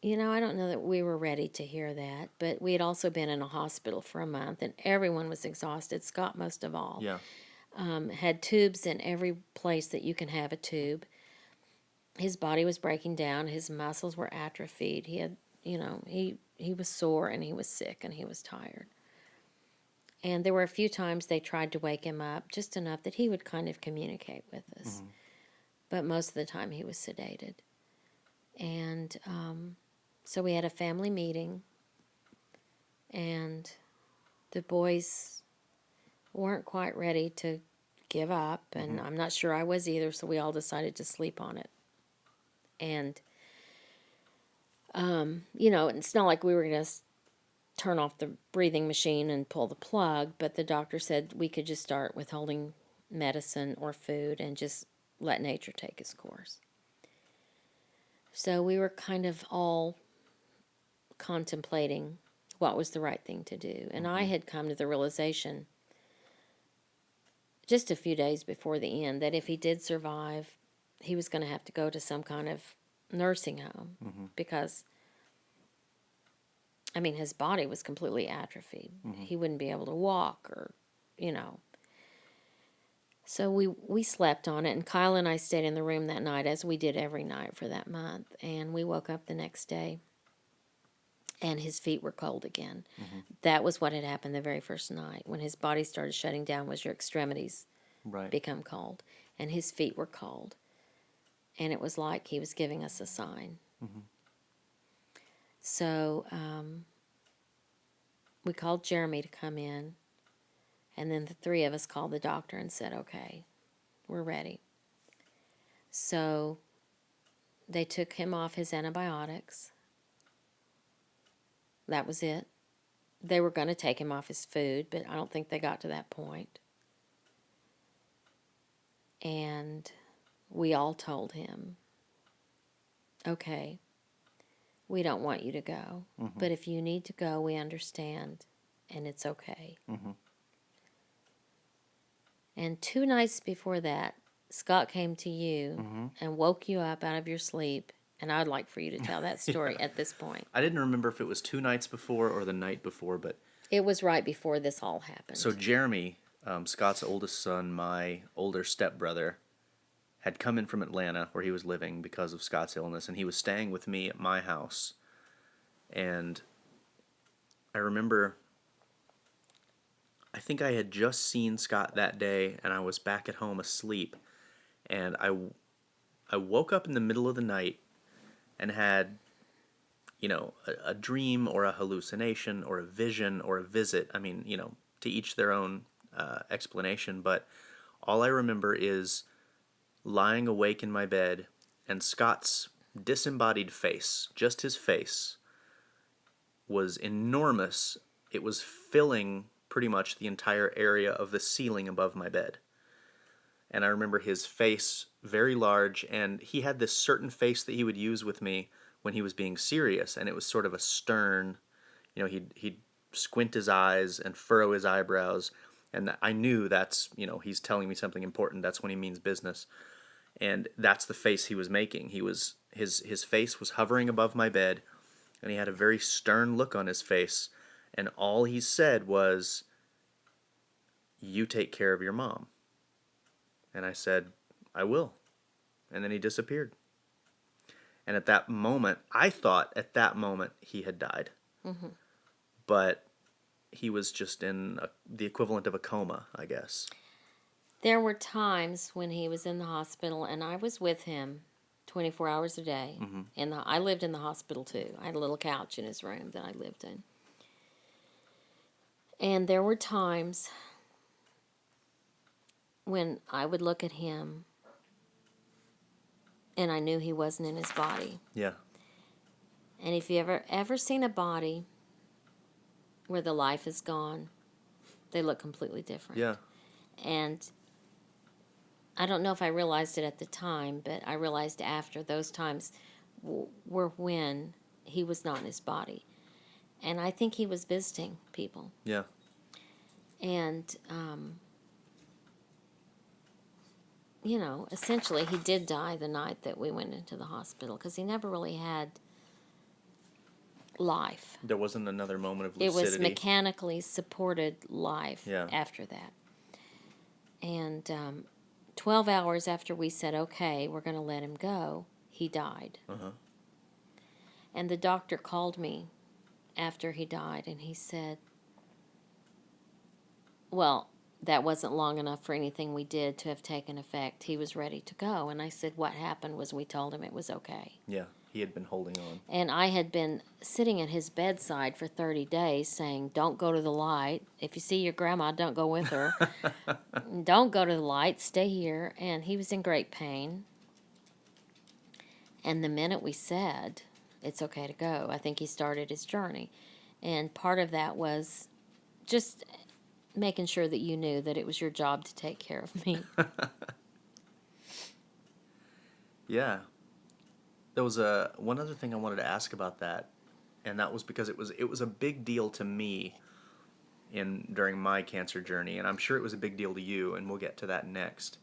I don't know that we were ready to hear that, but we had also been in a hospital for a month, and everyone was exhausted, Scott most of all. Yeah. Had tubes in every place that you can have a tube. His body was breaking down. His muscles were atrophied. He had, he was sore and he was sick and he was tired. And there were a few times they tried to wake him up, just enough that he would kind of communicate with us. Mm-hmm. But most of the time he was sedated. And so we had a family meeting, and the boys weren't quite ready to give up, and I'm not sure I was either, so we all decided to sleep on it. And, it's not like we were going to turn off the breathing machine and pull the plug, but the doctor said we could just start withholding medicine or food and just let nature take its course. So we were kind of all contemplating what was the right thing to do. And I had come to the realization just a few days before the end that if he did survive, he was going to have to go to some kind of nursing home because, his body was completely atrophied. He wouldn't be able to walk or. So we slept on it, and Kyle and I stayed in the room that night, as we did every night for that month. And we woke up the next day, and his feet were cold again. That was what had happened the very first night. When his body started shutting down, was your extremities become cold, and his feet were cold. And it was like he was giving us a sign. So we called Jeremy to come in. And then the three of us called the doctor and said, okay, we're ready. So they took him off his antibiotics. That was it. They were going to take him off his food, but I don't think they got to that point. And we all told him, okay, we don't want you to go, but if you need to go, we understand, and it's okay. And 2 nights before that, Scott came to you and woke you up out of your sleep. And I would like for you to tell that story at this point. I didn't remember if it was 2 nights before or the night before, but... It was right before this all happened. So Jeremy, Scott's oldest son, my older stepbrother, had come in from Atlanta where he was living because of Scott's illness, and he was staying with me at my house. And I remember... I think I had just seen Scott that day, and I was back at home asleep, and I woke up in the middle of the night and had, a dream or a hallucination or a vision or a visit. To each their own explanation, but all I remember is lying awake in my bed, and Scott's disembodied face, just his face, was enormous. It was filling pretty much the entire area of the ceiling above my bed. And I remember his face very large, and he had this certain face that he would use with me when he was being serious, and it was sort of a stern, he'd squint his eyes and furrow his eyebrows, and I knew that's, he's telling me something important. That's when he means business. And that's the face he was making. His face was hovering above my bed, and he had a very stern look on his face. And all he said was, "You take care of your mom." And I said, "I will." And then he disappeared. And at that moment, I thought at that moment he had died. But he was just in the equivalent of a coma, I guess. There were times when he was in the hospital, and I was with him 24 hours a day. Mm-hmm. I lived in the hospital too. I had a little couch in his room that I lived in. And there were times when I would look at him and I knew he wasn't in his body. Yeah. And if you ever seen a body where the life is gone, they look completely different. Yeah. And I don't know if I realized it at the time, but I realized after those times were when he was not in his body. And I think he was visiting people. Yeah. And, essentially he did die the night that we went into the hospital because he never really had life. There wasn't another moment of It lucidity. was mechanically supported life Yeah. after that. And 12 hours after we said, okay, we're going to let him go, he died. Uh-huh. And the doctor called me after he died, and he said, well, that wasn't long enough for anything we did to have taken effect. He was ready to go. And I said, what happened was we told him it was okay. Yeah. He had been holding on. And I had been sitting at his bedside for 30 days saying, don't go to the light. If you see your grandma, don't go with her. Don't go to the light. Stay here. And he was in great pain. And the minute we said, it's okay to go, I think he started his journey. And part of that was just making sure that you knew that it was your job to take care of me. Yeah. There was one other thing I wanted to ask about that, and that was because it was a big deal to me during my cancer journey, and I'm sure it was a big deal to you, and we'll get to that next.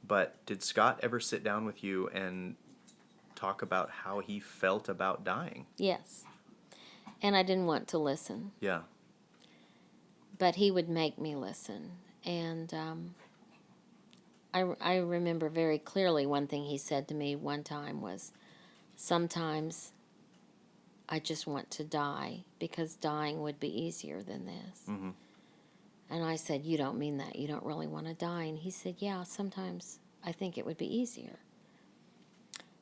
But did Scott ever sit down with you and talk about how he felt about dying? Yes. And I didn't want to listen. Yeah. But he would make me listen. And I remember very clearly one thing he said to me one time was, sometimes I just want to die because dying would be easier than this. Mm-hmm. And I said, you don't mean that. You don't really want to die. And he said, yeah, sometimes I think it would be easier.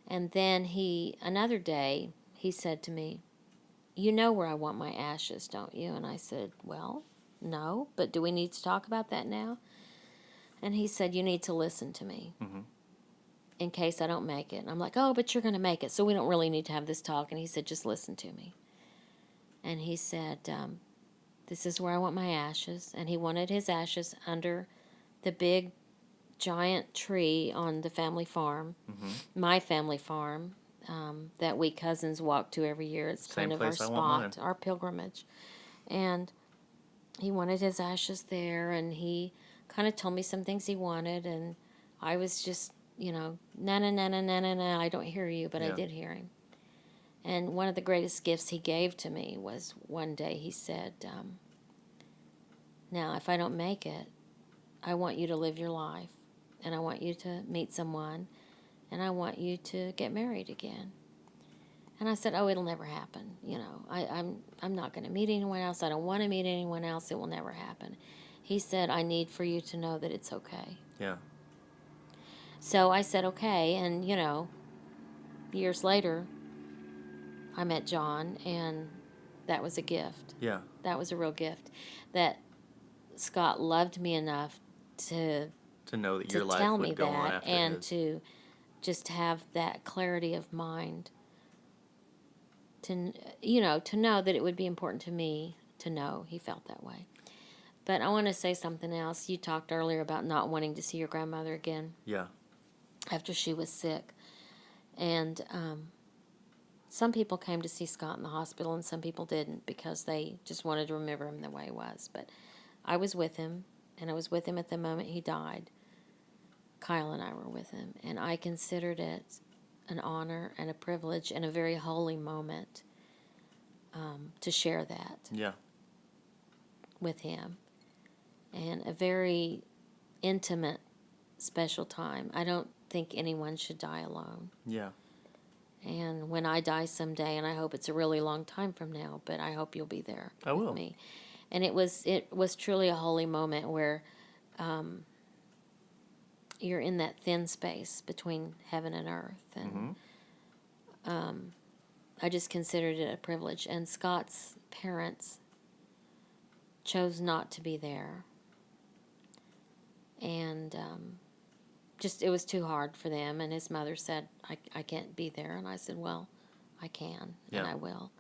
And then another day, he said to me, you know where I want my ashes, don't you? And I said, well, no, but do we need to talk about that now? And he said, you need to listen to me. Mm-hmm. In case I don't make it. And I'm like, oh, but you're going to make it, so we don't really need to have this talk. And he said, just listen to me. And he said, this is where I want my ashes. And he wanted his ashes under the big, giant tree on the family farm, my family farm, that we cousins walk to every year. It's Same kind of our place I want mine. spot, our pilgrimage. And he wanted his ashes there, and he kind of told me some things he wanted, and I was just, na na na na na na na. I don't hear you, but I did hear him. And one of the greatest gifts he gave to me was one day he said, now, if I don't make it, I want you to live your life, and I want you to meet someone, and I want you to get married again. And I said, oh, it'll never happen. I'm not going to meet anyone else. I don't want to meet anyone else. It will never happen. He said, I need for you to know that it's okay. Yeah. So I said, okay, and, years later, I met John, and that was a gift. Yeah. That was a real gift. That Scott loved me enough to know that your life tell would me go on that, after and his. to just have that clarity of mind to know that it would be important to me to know he felt that way. But I want to say something else. You talked earlier about not wanting to see your grandmother again. Yeah. After she was sick. And some people came to see Scott in the hospital, and some people didn't because they just wanted to remember him the way he was. But I was with him, and I was with him at the moment he died. Kyle and I were with him, and I considered it an honor and a privilege and a very holy moment to share that Yeah. with him. And a very intimate, special time. I don't think anyone should die alone. Yeah. And when I die someday, and I hope it's a really long time from now, but I hope you'll be there I with will. me. And it was truly a holy moment where you're in that thin space between heaven and earth. And I just considered it a privilege. And Scott's parents chose not to be there. And just, it was too hard for them. And his mother said, I can't be there. And I said, well, I can, and I will.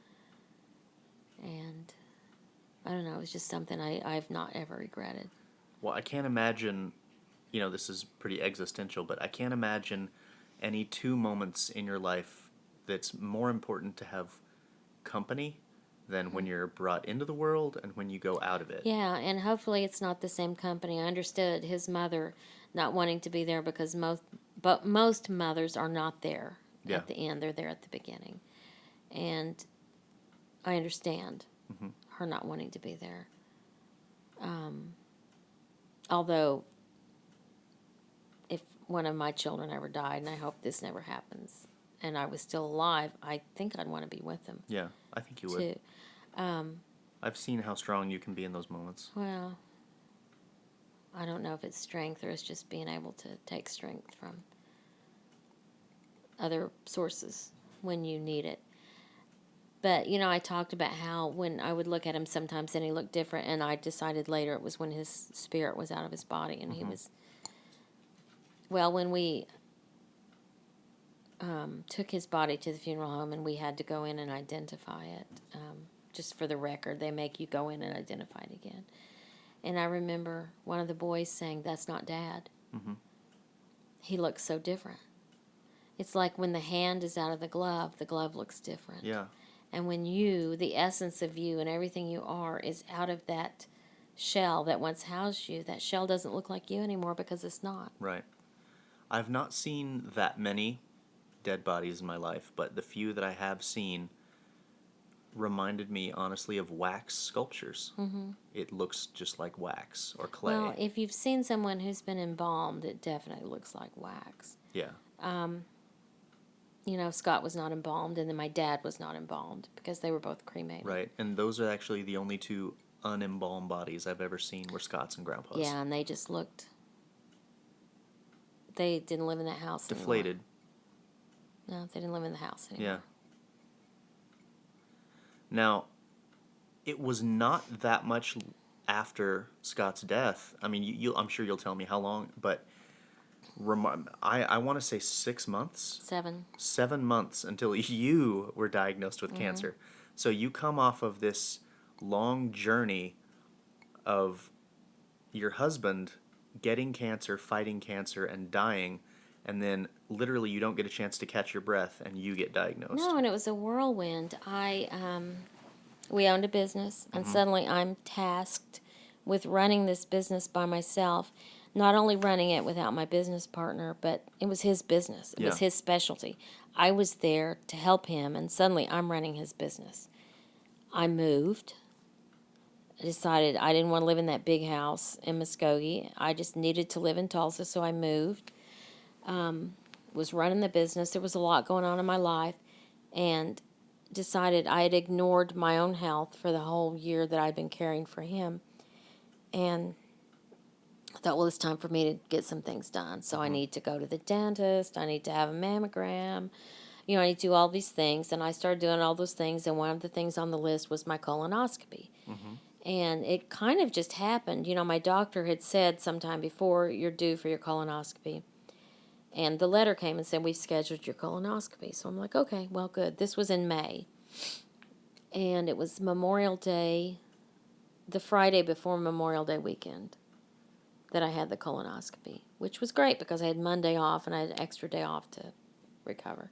And I don't know, it was just something I've not ever regretted. Well, I can't imagine, this is pretty existential, but I can't imagine any two moments in your life that's more important to have company than when you're brought into the world and when you go out of it. Yeah, and hopefully it's not the same company. I understood his mother not wanting to be there because most mothers are not there at the end. They're there at the beginning. And I understand her not wanting to be there. Although, if one of my children ever died, and I hope this never happens, and I was still alive, I think I'd want to be with them. Yeah, I think you would. Too. I've seen how strong you can be in those moments. Well, I don't know if it's strength or it's just being able to take strength from other sources when you need it. But, I talked about how when I would look at him sometimes and he looked different, and I decided later it was when his spirit was out of his body and he was... Well, when we took his body to the funeral home and we had to go in and identify it, just for the record, they make you go in and identify it again. And I remember one of the boys saying, "That's not Dad. He looks so different." It's like when the hand is out of the glove looks different. Yeah. And when the essence of you and everything you are is out of that shell that once housed you, that shell doesn't look like you anymore because it's not. Right. I've not seen that many dead bodies in my life, but the few that I have seen reminded me, honestly, of wax sculptures. It looks just like wax or clay. Well, if you've seen someone who's been embalmed, it definitely looks like wax. Yeah. Scott was not embalmed, and then my dad was not embalmed because they were both cremated. Right, and those are actually the only two unembalmed bodies I've ever seen were Scott's and Grandpa's. Yeah, and they just looked... They didn't live in that house deflated. Anymore. No, they didn't live in the house anymore. Yeah. Now, it was not that much after Scott's death. I mean, I'm sure you'll tell me how long, but I want to say 6 months? 7. 7 months until you were diagnosed with cancer. So you come off of this long journey of your husband getting cancer, fighting cancer, and dying, and then literally you don't get a chance to catch your breath and you get diagnosed. No, and it was a whirlwind. We owned a business, and suddenly I'm tasked with running this business by myself. Not only running it without my business partner, but it was his business. It was his specialty. I was there to help him, and suddenly I'm running his business. I moved. I decided I didn't want to live in that big house in Muskogee. I just needed to live in Tulsa, so I moved. Was running the business. There was a lot going on in my life, and decided I had ignored my own health for the whole year that I'd been caring for him. And I thought, well, it's time for me to get some things done. So I need to go to the dentist. I need to have a mammogram. I need to do all these things. And I started doing all those things. And one of the things on the list was my colonoscopy. And it kind of just happened. My doctor had said sometime before, you're due for your colonoscopy. And the letter came and said, we've scheduled your colonoscopy. So I'm like, okay, well, good. This was in May. And it was Memorial Day, the Friday before Memorial Day weekend, that I had the colonoscopy, which was great because I had Monday off and I had an extra day off to recover.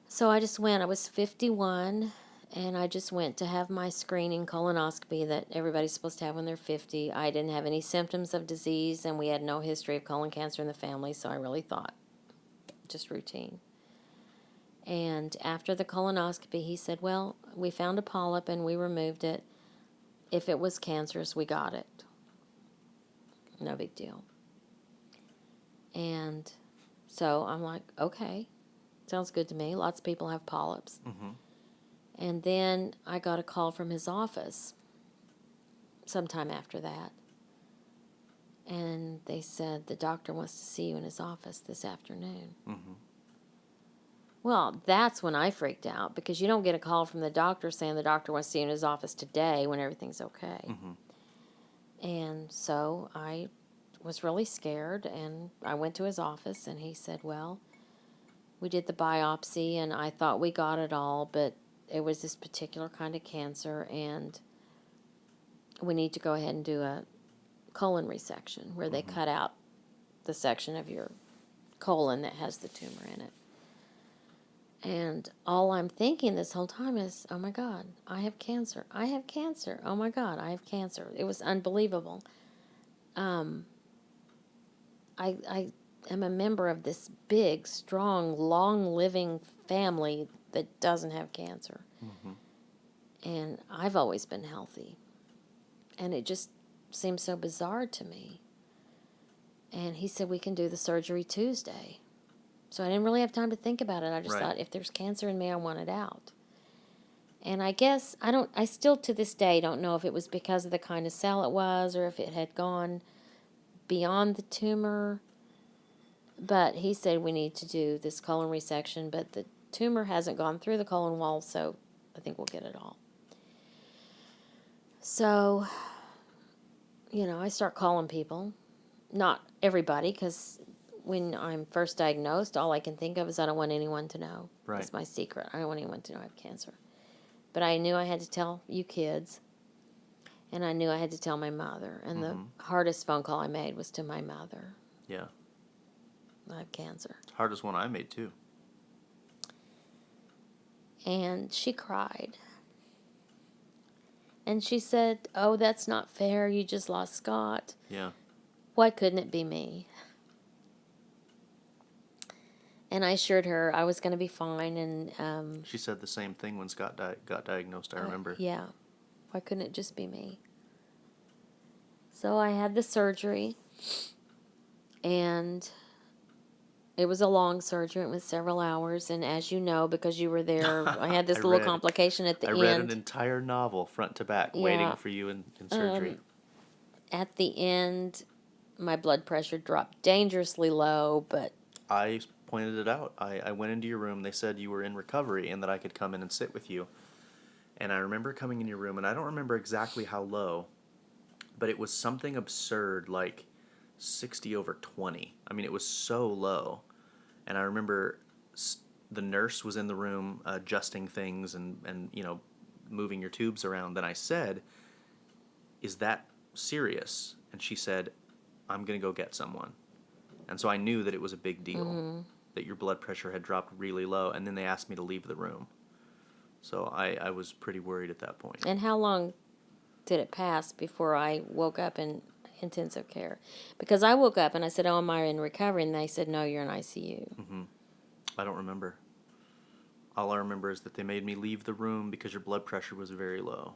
So I just went. I was 51, and I just went to have my screening colonoscopy that everybody's supposed to have when they're 50. I didn't have any symptoms of disease, and we had no history of colon cancer in the family, so I really thought just routine. And after the colonoscopy, he said, well, we found a polyp and we removed it. If it was cancerous, we got it. No big deal. And so I'm like, okay, sounds good to me. Lots of people have polyps. And then I got a call from his office sometime after that. And they said, the doctor wants to see you in his office this afternoon. Mm-hmm. Well, that's when I freaked out, because you don't get a call from the doctor saying the doctor wants to see you in his office today when everything's okay. Mm-hmm. And so I was really scared, and I went to his office, and he said, well, we did the biopsy, and I thought we got it all, but it was this particular kind of cancer, and we need to go ahead and do a colon resection, where they cut out the section of your colon that has the tumor in it. And all I'm thinking this whole time is, oh my God, I have cancer. I have cancer. Oh my God, I have cancer. It was unbelievable. I am a member of this big, strong, long-living family that doesn't have cancer. Mm-hmm. And I've always been healthy. And it just seemed so bizarre to me. And he said, we can do the surgery Tuesday. So I didn't really have time to think about it. I just thought, if there's cancer in me, I want it out. And I guess, I still to this day don't know if it was because of the kind of cell it was, or if it had gone beyond the tumor. But he said we need to do this colon resection, but the tumor hasn't gone through the colon wall, so I think we'll get it all. So, I start calling people. Not everybody, because when I'm first diagnosed, all I can think of is I don't want anyone to know. Right. That's my secret. I don't want anyone to know I have cancer. But I knew I had to tell you kids, and I knew I had to tell my mother. And the hardest phone call I made was to my mother. Yeah. I have cancer. Hardest one I made, too. And she cried. And she said, oh, that's not fair. You just lost Scott. Yeah. Why couldn't it be me? And I assured her I was going to be fine. And she said the same thing when Scott got diagnosed, I remember. Yeah. Why couldn't it just be me? So I had the surgery. And it was a long surgery. It was several hours. And as you know, because you were there, I had this little complication at the end. I read an entire novel front to back waiting for you in surgery. At the end, my blood pressure dropped dangerously low, but I pointed it out. I went into your room. They said you were in recovery and that I could come in and sit with you. And I remember coming in your room, and I don't remember exactly how low, but it was something absurd, like 60/20. I mean, it was so low. And I remember the nurse was in the room adjusting things and moving your tubes around. Then I said, is that serious? And she said, I'm going to go get someone. And so I knew that it was a big deal, that your blood pressure had dropped really low. And then they asked me to leave the room. So I was pretty worried at that point. And how long did it pass before I woke up in intensive care? Because I woke up and I said, oh, am I in recovery? And they said, no, you're in ICU. Mm-hmm. I don't remember. All I remember is that they made me leave the room because your blood pressure was very low.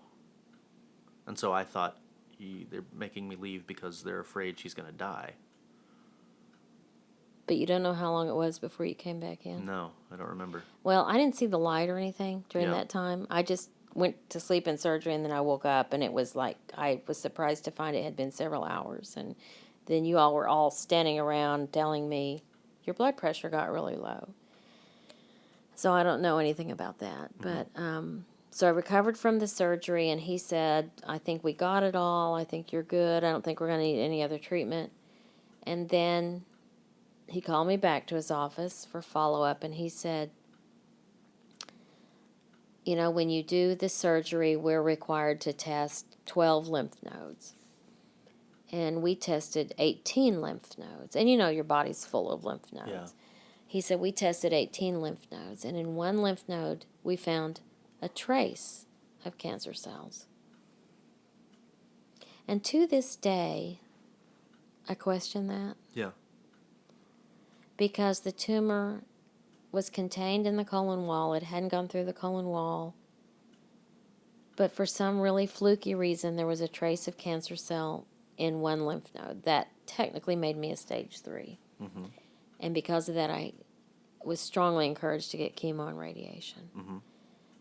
And so I thought, they're making me leave because they're afraid she's going to die. But you don't know how long it was before you came back in? No, I don't remember. Well, I didn't see the light or anything during that time. I just went to sleep in surgery, and then I woke up, and it was like, I was surprised to find it had been several hours. And then you all were all standing around telling me, your blood pressure got really low. So I don't know anything about that. But so I recovered from the surgery, and he said, I think we got it all. I think you're good. I don't think we're going to need any other treatment. And then he called me back to his office for follow-up, and he said, when you do the surgery, we're required to test 12 lymph nodes. And we tested 18 lymph nodes. And your body's full of lymph nodes. Yeah. He said, we tested 18 lymph nodes, and in one lymph node, we found a trace of cancer cells. And to this day, I question that. Yeah. Because the tumor was contained in the colon wall. It hadn't gone through the colon wall. But for some really fluky reason, there was a trace of cancer cell in one lymph node. That technically made me a stage 3. Mm-hmm. And because of that, I was strongly encouraged to get chemo and radiation. Mm-hmm.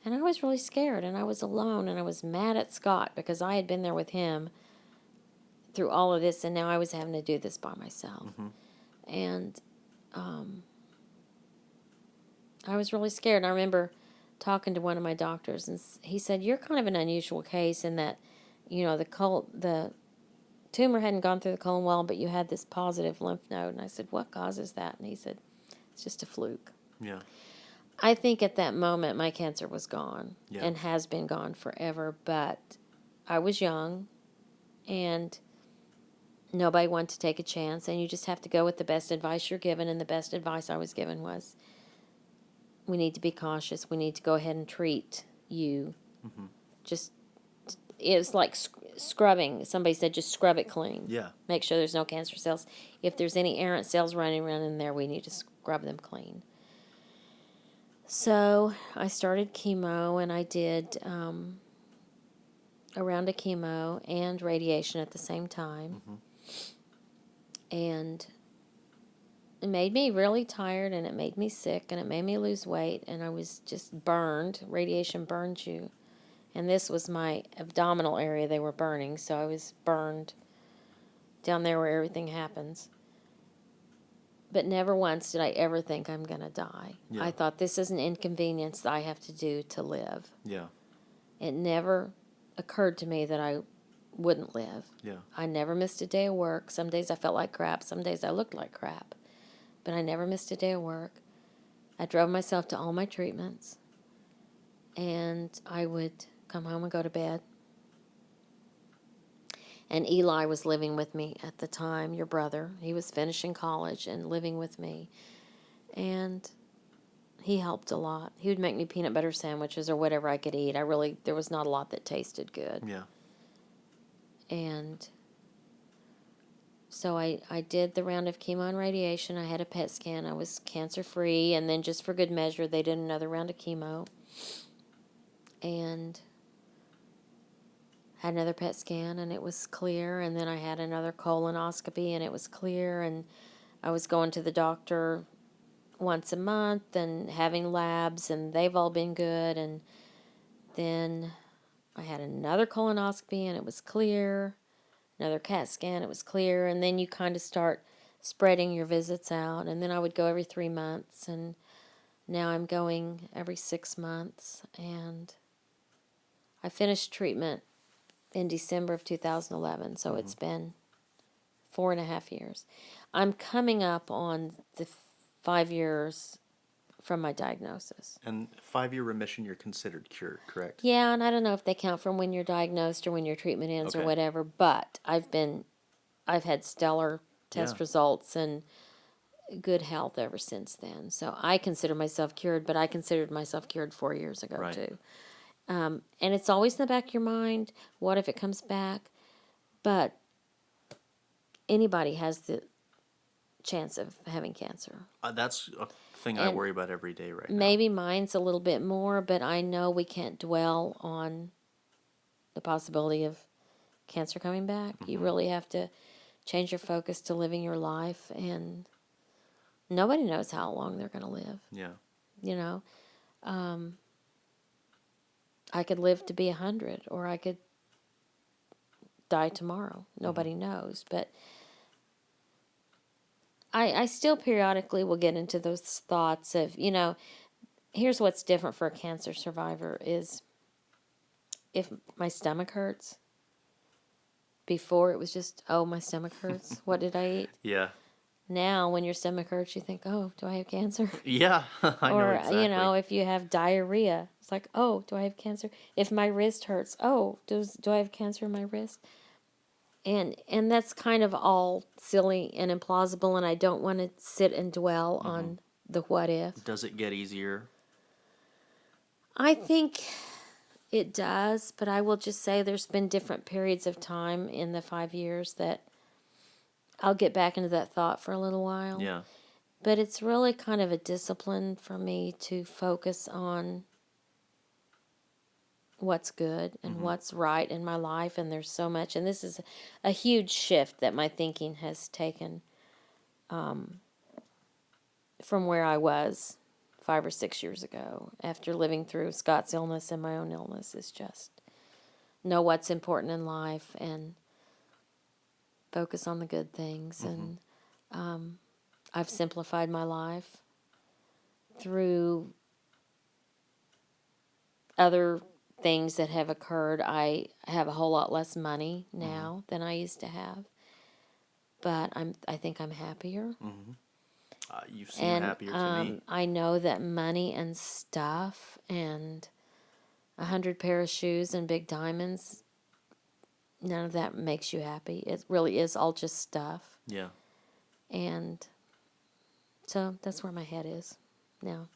And I was really scared, and I was alone, and I was mad at Scott because I had been there with him through all of this, and now I was having to do this by myself. And I was really scared. And I remember talking to one of my doctors, and he said, "You're kind of an unusual case in that, the tumor hadn't gone through the colon wall, but you had this positive lymph node." And I said, "What causes that?" And he said, "It's just a fluke." Yeah. I think at that moment my cancer was gone Yeah. and has been gone forever, but I was young and nobody wanted to take a chance, and you just have to go with the best advice you're given, and the best advice I was given was, we need to be cautious. We need to go ahead and treat you. Just, it's like scrubbing. Somebody said just scrub it clean. Yeah. Make sure there's no cancer cells. If there's any errant cells running around in there, we need to scrub them clean. So I started chemo, and I did a round of chemo and radiation at the same time. And it made me really tired, and it made me sick, and it made me lose weight, and I was just burned. Radiation burns you. And this was my abdominal area they were burning, so I was burned down there where everything happens. But never once did I ever think I'm going to die. Yeah. I thought this is an inconvenience that I have to do to live. Yeah. It never occurred to me that I wouldn't live. Yeah. I never missed a day of work. Some days I felt like crap. Some days I looked like crap. But I never missed a day of work. I drove myself to all my treatments. And I would come home and go to bed. And Eli was living with me at the time, your brother. He was finishing college and living with me. And he helped a lot. He would make me peanut butter sandwiches or whatever I could eat. There was not a lot that tasted good. Yeah. And so I did the round of chemo and radiation. I had a PET scan. I was cancer-free. And then just for good measure, they did another round of chemo. And had another PET scan, and it was clear. And then I had another colonoscopy, and it was clear. And I was going to the doctor once a month and having labs, and they've all been good. And then I had another colonoscopy, and it was clear. Another CAT scan, it was clear. And then you kind of start spreading your visits out. And then I would go every 3 months, and now I'm going every 6 months. And I finished treatment in December of 2011, so it's been 4.5 years. I'm coming up on the 5 years from my diagnosis. And 5-year remission, you're considered cured, correct? Yeah, and I don't know if they count from when you're diagnosed or when your treatment ends or Okay. whatever, but I've had stellar test Yeah. results and good health ever since then. So I consider myself cured, but I considered myself cured 4 years ago Right. too. And it's always in the back of your mind, what if it comes back? But anybody has the chance of having cancer. That's a thing I And worry about every day right now. Maybe mine's a little bit more, but I know we can't dwell on the possibility of cancer coming back. You really have to change your focus to living your life, and nobody knows how long they're going to live. Yeah. You know, I could live to be 100, or I could die tomorrow. Nobody knows, but I still periodically will get into those thoughts of, here's what's different for a cancer survivor is if my stomach hurts, before it was just, oh, my stomach hurts. What did I eat? Yeah. Now, when your stomach hurts, you think, oh, do I have cancer? Yeah. I know Or, exactly. if you have diarrhea, it's like, oh, do I have cancer? If my wrist hurts, oh, do I have cancer in my wrist? And that's kind of all silly and implausible, and I don't want to sit and dwell on the what if. Does it get easier? I think it does, but I will just say there's been different periods of time in the 5 years that I'll get back into that thought for a little while. Yeah. But it's really kind of a discipline for me to focus on what's good and what's right in my life, and there's so much, and this is a huge shift that my thinking has taken from where I was 5 or 6 years ago after living through Scott's illness and my own illness. Is just know what's important in life and focus on the good things. And I've simplified my life through other things that have occurred. I have a whole lot less money now than I used to have, but I think I'm happier. You seem And happier to me. I know that money and stuff and 100 pair of shoes and big diamonds, none of that makes you happy. It really is all just stuff. Yeah. And so that's where my head is now.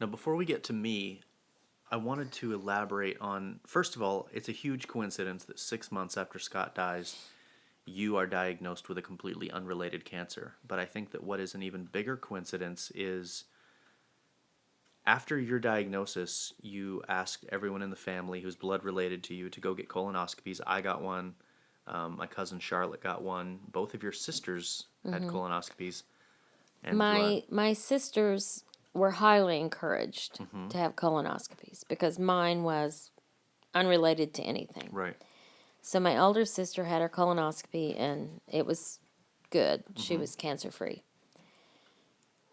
Now, before we get to me, I wanted to elaborate on, first of all, it's a huge coincidence that 6 months after Scott dies, you are diagnosed with a completely unrelated cancer. But I think that what is an even bigger coincidence is after your diagnosis, you asked everyone in the family who's blood related to you to go get colonoscopies. I got one. My cousin Charlotte got one. Both of your sisters had colonoscopies. And My sisters were highly encouraged to have colonoscopies because mine was unrelated to anything. right. So my older sister had her colonoscopy and it was good. She was cancer free.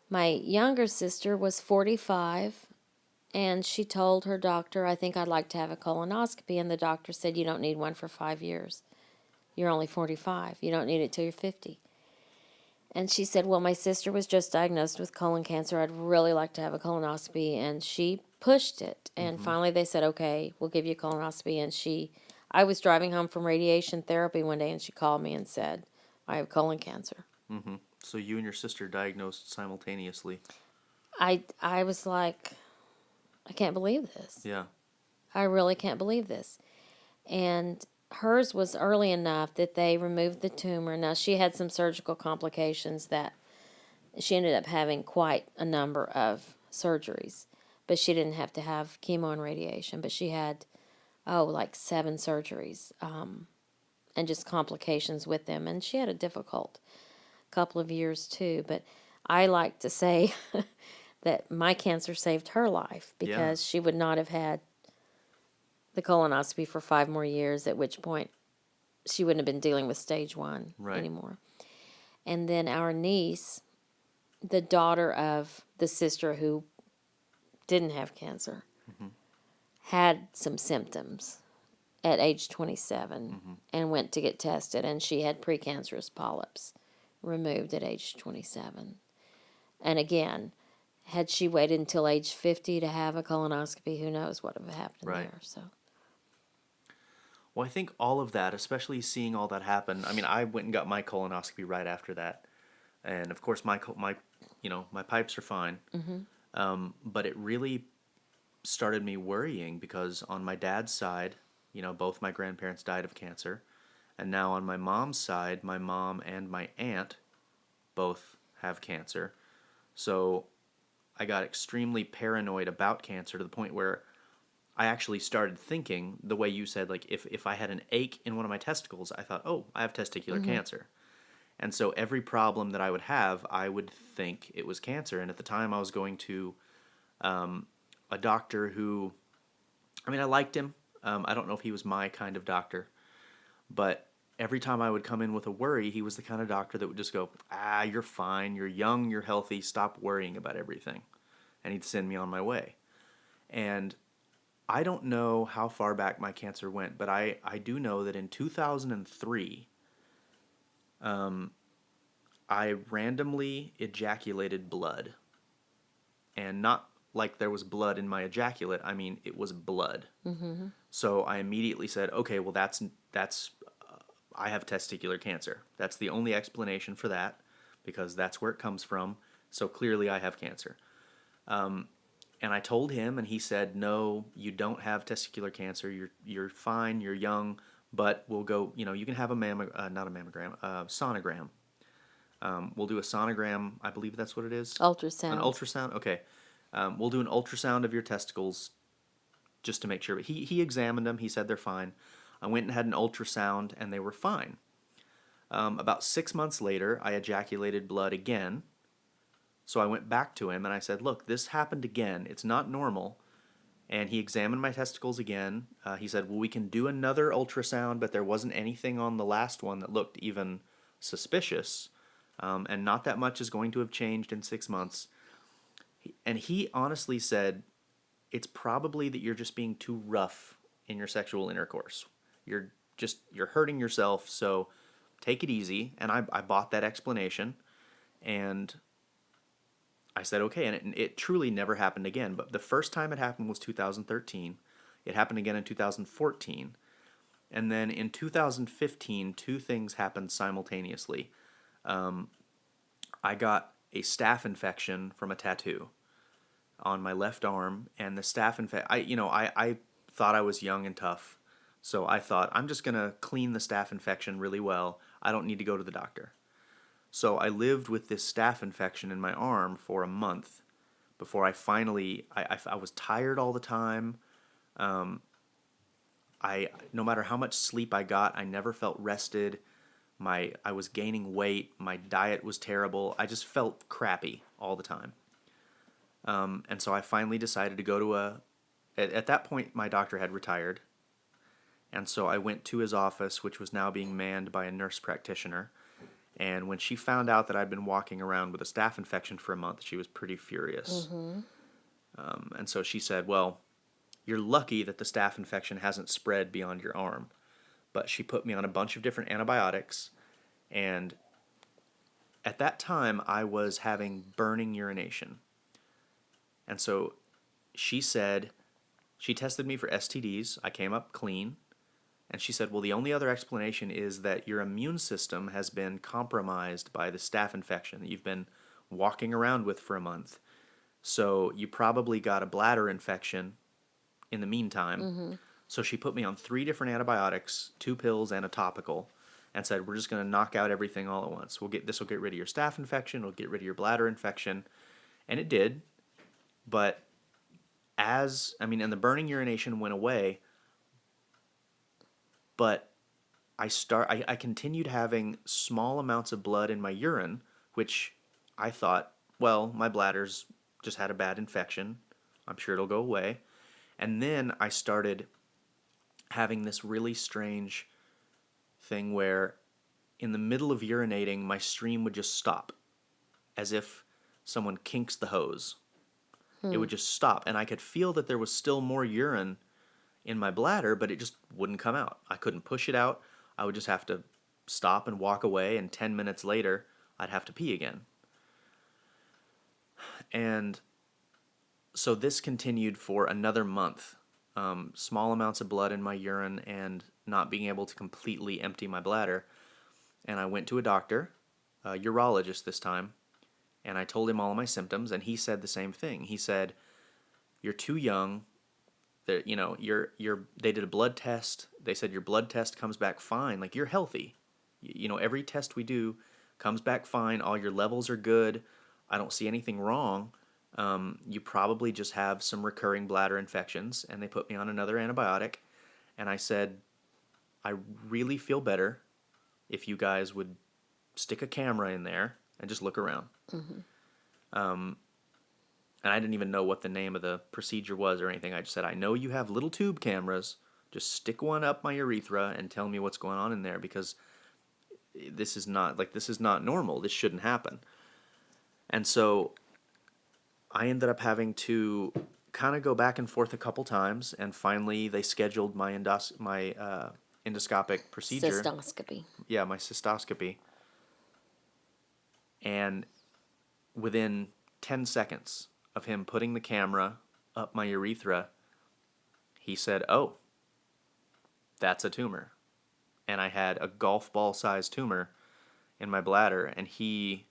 My younger sister was 45 and she told her doctor, I think I'd like to have a colonoscopy. And the doctor said, you don't need one for 5 years. You're only 45. You don't need it till you're 50. And she said, well, my sister was just diagnosed with colon cancer. I'd really like to have a colonoscopy. And she pushed it. And finally they said, okay, we'll give you a colonoscopy. And I was driving home from radiation therapy one day and she called me and said, I have colon cancer. So you and your sister diagnosed simultaneously. I was like, I can't believe this. Yeah. I really can't believe this. And hers was early enough that they removed the tumor. Now, she had some surgical complications that she ended up having quite a number of surgeries, but she didn't have to have chemo and radiation. But she had, like 7 surgeries and just complications with them. And she had a difficult couple of years too. But I like to say that my cancer saved her life because she would not have had the colonoscopy for 5 more years, at which point she wouldn't have been dealing with stage 1 anymore. And then our niece, the daughter of the sister who didn't have cancer, had some symptoms at age 27 and went to get tested, and she had precancerous polyps removed at age 27. And again, had she waited until age 50 to have a colonoscopy, who knows what would have happened there. So. Well, I think all of that, especially seeing all that happen. I mean, I went and got my colonoscopy right after that, and of course, my pipes are fine. But it really started me worrying because on my dad's side, both my grandparents died of cancer, and now on my mom's side, my mom and my aunt both have cancer. So I got extremely paranoid about cancer to the point where I actually started thinking the way you said, like if I had an ache in one of my testicles, I thought, oh, I have testicular cancer. And so every problem that I would have, I would think it was cancer. And at the time I was going to a doctor who, I liked him. I don't know if he was my kind of doctor, but every time I would come in with a worry, he was the kind of doctor that would just go, you're fine, you're young, you're healthy, stop worrying about everything. And he'd send me on my way. And I don't know how far back my cancer went, but I do know that in 2003, I randomly ejaculated blood. And not like there was blood in my ejaculate, it was blood. So I immediately said, okay, well that's I have testicular cancer. That's the only explanation for that, because that's where it comes from. So clearly I have cancer. And I told him, and he said, no, you don't have testicular cancer. You're fine. You're young, but we'll go, you can have a sonogram. We'll do a sonogram. I believe that's what it is. Ultrasound. An ultrasound? Okay. We'll do an ultrasound of your testicles just to make sure. But he examined them. He said they're fine. I went and had an ultrasound, and they were fine. About 6 months later, I ejaculated blood again. So I went back to him, and I said, look, this happened again. It's not normal. And he examined my testicles again. He said, well, we can do another ultrasound, but there wasn't anything on the last one that looked even suspicious. And not that much is going to have changed in 6 months. And he honestly said, it's probably that you're just being too rough in your sexual intercourse. You're hurting yourself, so take it easy. And I bought that explanation. And I said, okay, and it truly never happened again. But the first time it happened was 2013. It happened again in 2014. And then in 2015, two things happened simultaneously. I got a staph infection from a tattoo on my left arm, and the staph infection, I thought I was young and tough. So I thought, I'm just going to clean the staph infection really well. I don't need to go to the doctor. So I lived with this staph infection in my arm for a month before I finally, I was tired all the time. No matter how much sleep I got, I never felt rested. I was gaining weight. My diet was terrible. I just felt crappy all the time. And so I finally decided to go to at that point my doctor had retired. And so I went to his office, which was now being manned by a nurse practitioner. And when she found out that I'd been walking around with a staph infection for a month, she was pretty furious. Mm-hmm. And so she said, well, you're lucky that the staph infection hasn't spread beyond your arm. But she put me on a bunch of different antibiotics. And at that time, I was having burning urination. And so she said, she tested me for STDs. I came up clean. And she said, well, the only other explanation is that your immune system has been compromised by the staph infection that you've been walking around with for a month. So you probably got a bladder infection in the meantime. Mm-hmm. So she put me on 3 different antibiotics, 2 pills and a topical, and said, we're just going to knock out everything all at once. This will get rid of your staph infection, it'll get rid of your bladder infection. And it did. But and the burning urination went away, but I continued having small amounts of blood in my urine, which I thought, well, my bladder's just had a bad infection. I'm sure it'll go away. And then I started having this really strange thing where in the middle of urinating, my stream would just stop, as if someone kinks the hose. It would just stop, and I could feel that there was still more urine in my bladder, but it just wouldn't come out. I couldn't push it out. I would just have to stop and walk away, and 10 minutes later, I'd have to pee again. And so this continued for another month. Small amounts of blood in my urine and not being able to completely empty my bladder. And I went to a doctor, a urologist this time, and I told him all of my symptoms, and he said the same thing. He said, "You're too young. That They did a blood test. They said your blood test comes back fine. Like you're healthy. Every test we do comes back fine. All your levels are good. I don't see anything wrong. You probably just have some recurring bladder infections." And they put me on another antibiotic. And I said, I really feel better if you guys would stick a camera in there and just look around. Mm-hmm. And I didn't even know what the name of the procedure was or anything. I just said, I know you have little tube cameras. Just stick one up my urethra and tell me what's going on in there, because this is not normal. This shouldn't happen. And so I ended up having to kind of go back and forth a couple times, and finally they scheduled my endoscopic procedure. Cystoscopy. Yeah, my cystoscopy. And within 10 seconds of him putting the camera up my urethra, he said, "Oh, that's a tumor." And I had a golf ball sized tumor in my bladder, and he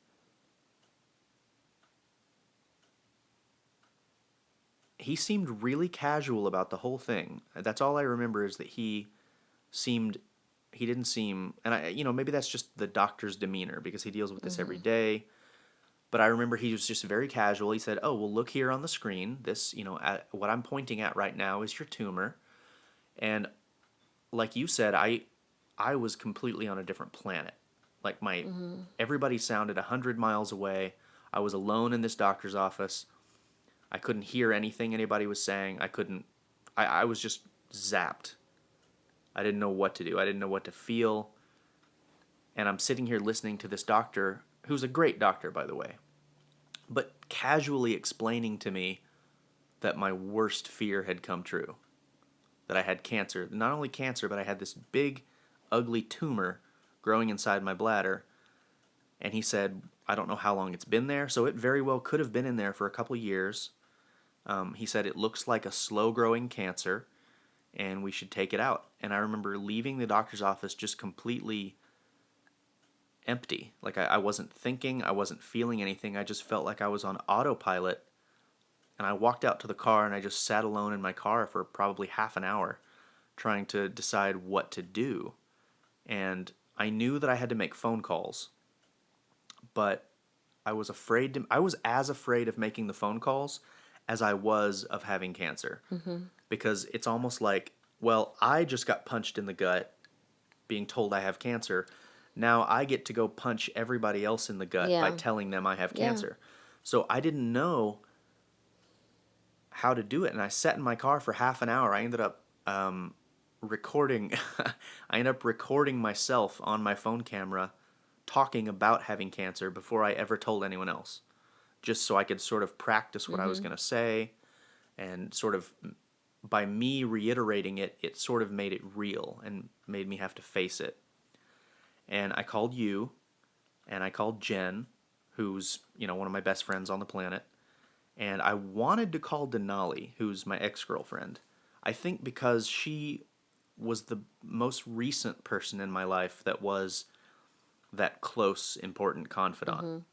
seemed really casual about the whole thing. That's all I remember, is that he didn't seem, and maybe that's just the doctor's demeanor because he deals with this every day. But I remember he was just very casual. He said, "Oh, well, look here on the screen. This, what I'm pointing at right now is your tumor." And like you said, I was completely on a different planet. Like everybody sounded 100 miles away. I was alone in this doctor's office. I couldn't hear anything anybody was saying. I was just zapped. I didn't know what to do. I didn't know what to feel. And I'm sitting here listening to this doctor, who's a great doctor, by the way, but casually explaining to me that my worst fear had come true. That I had cancer. Not only cancer, but I had this big, ugly tumor growing inside my bladder. And he said, I don't know how long it's been there, so it very well could have been in there for a couple years. He said it looks like a slow-growing cancer, and we should take it out. And I remember leaving the doctor's office just completely empty. Like I wasn't thinking, I wasn't feeling anything. I just felt like I was on autopilot. And I walked out to the car and I just sat alone in my car for probably half an hour trying to decide what to do. And I knew that I had to make phone calls, but I was as afraid of making the phone calls as I was of having cancer. Because it's almost like, well, I just got punched in the gut being told I have cancer. Now I get to go punch everybody else in the gut by Yeah. telling them I have Yeah. cancer. So I didn't know how to do it, and I sat in my car for half an hour. I ended up recording. I ended up recording myself on my phone camera talking about having cancer before I ever told anyone else, just so I could sort of practice what I was going to say, and sort of by me reiterating it, it sort of made it real and made me have to face it. And I called you, and I called Jen, who's, one of my best friends on the planet. And I wanted to call Denali, who's my ex-girlfriend. I think because she was the most recent person in my life that was that close, important confidant.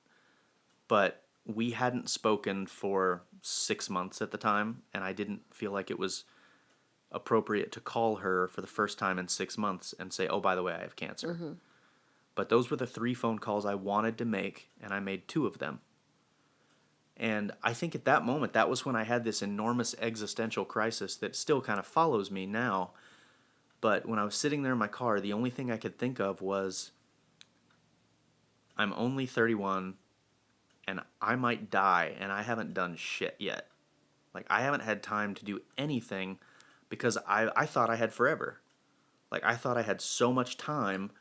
But we hadn't spoken for 6 months at the time, and I didn't feel like it was appropriate to call her for the first time in 6 months and say, oh, by the way, I have cancer. But those were the 3 phone calls I wanted to make, and I made 2 of them. And I think at that moment, that was when I had this enormous existential crisis that still kind of follows me now. But when I was sitting there in my car, the only thing I could think of was, I'm only 31, and I might die, and I haven't done shit yet. Like, I haven't had time to do anything because I thought I had forever. Like, I thought I had so much time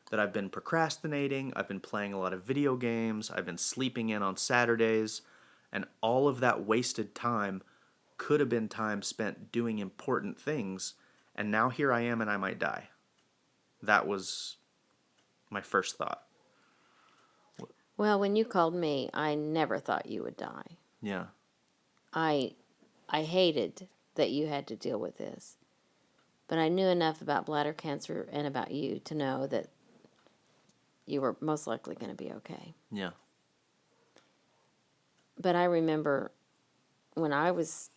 that I've been procrastinating, I've been playing a lot of video games, I've been sleeping in on Saturdays, and all of that wasted time could have been time spent doing important things, and now here I am and I might die. That was my first thought. Well, when you called me, I never thought you would die. Yeah. I hated that you had to deal with this. But I knew enough about bladder cancer and about you to know that you were most likely going to be okay. Yeah. But I remember when I was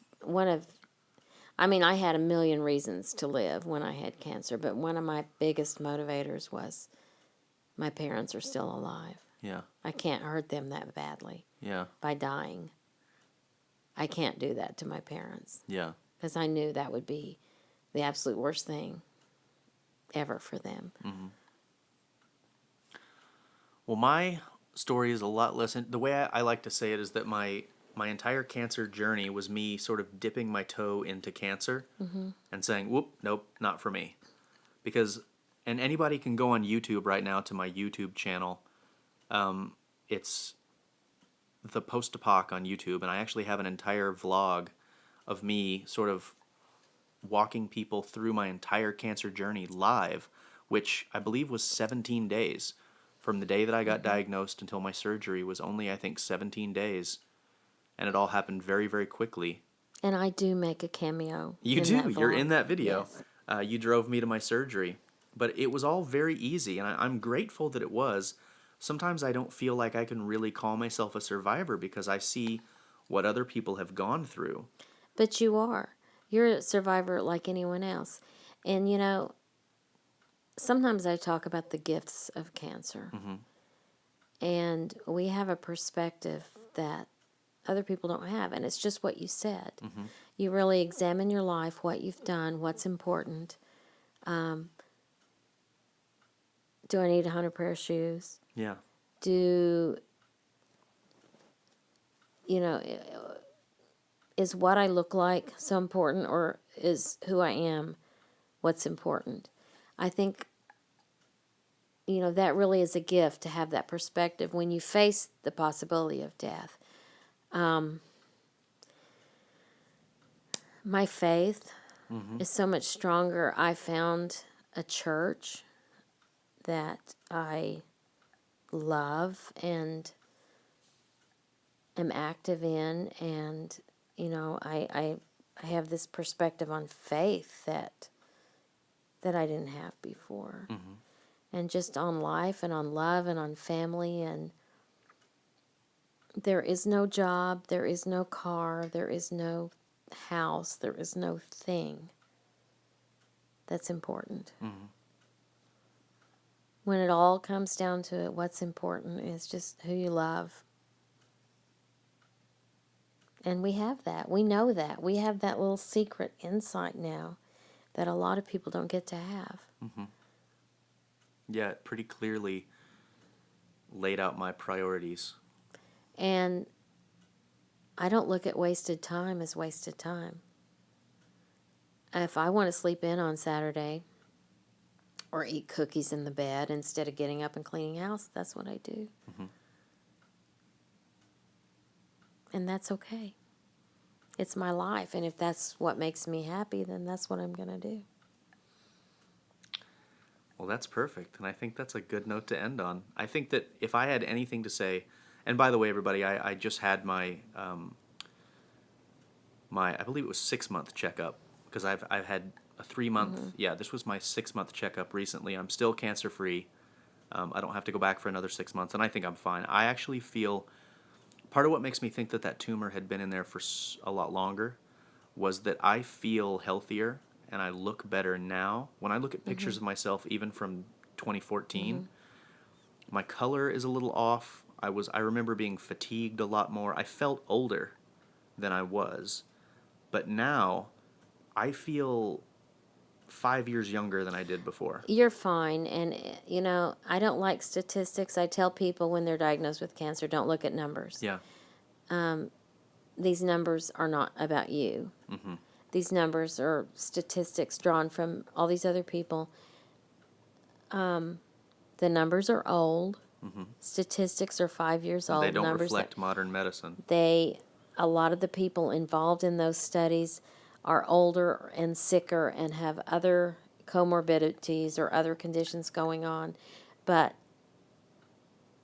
I had a million reasons to live when I had cancer, but one of my biggest motivators was my parents are still alive. Yeah. I can't hurt them that badly Yeah. by dying. I can't do that to my parents Yeah. because I knew that would be the absolute worst thing ever for them. Well, my story is a lot less. The way I like to say it is that my entire cancer journey was me sort of dipping my toe into cancer and saying, "Whoop, nope, not for me." Because, and anybody can go on YouTube right now to my YouTube channel. It's the Post-Apoc on YouTube, and I actually have an entire vlog of me sort of walking people through my entire cancer journey live, which I believe was 17 days. From the day that I got diagnosed until my surgery was only, I think, 17 days. And it all happened very, very quickly. And I do make a cameo. You in do. that You're vlog. in that video. Yes. You drove me to my surgery. But it was all very easy, and I'm grateful that it was. Sometimes I don't feel like I can really call myself a survivor because I see what other people have gone through. But you are. You're a survivor like anyone else. And, sometimes I talk about the gifts of cancer. And we have a perspective that other people don't have. And it's just what you said. You really examine your life, what you've done, what's important. Do I need 100 pair of shoes? Yeah. Do, is what I look like so important, or is who I am what's important? I think, that really is a gift to have that perspective when you face the possibility of death. My faith is so much stronger. I found a church that I love and am active in, and I have this perspective on faith that I didn't have before, and just on life and on love and on family. And there is no job, there is no car, there is no house, there is no thing that's important. When it all comes down to it, what's important is just who you love. And we have that. We know that. We have that little secret insight now that a lot of people don't get to have. Yeah, it pretty clearly laid out my priorities. And I don't look at wasted time as wasted time. If I want to sleep in on Saturday or eat cookies in the bed instead of getting up and cleaning house, that's what I do. And that's okay. It's my life. And if that's what makes me happy, then that's what I'm going to do. Well, that's perfect, and I think that's a good note to end on. I think that if I had anything to say, and by the way, everybody, I just had my I believe it was 6-month checkup, because I've had a 3-month. Yeah, this was my 6-month checkup recently. I'm still cancer free. I don't have to go back for another 6 months, and I think I'm fine. I actually feel part of what makes me think that that tumor had been in there for a lot longer was that I feel healthier and I look better now. When I look at pictures of myself, even from 2014, my color is a little off. I remember being fatigued a lot more. I felt older than I was, but now I feel 5 years younger than I did before. You're fine. And, I don't like statistics. I tell people when they're diagnosed with cancer, don't look at numbers. Yeah. These numbers are not about you. These numbers are statistics drawn from all these other people. The numbers are old. Statistics are 5 years And old. they don't Numbers reflect modern medicine. a lot of the people involved in those studies are older and sicker and have other comorbidities or other conditions going on. But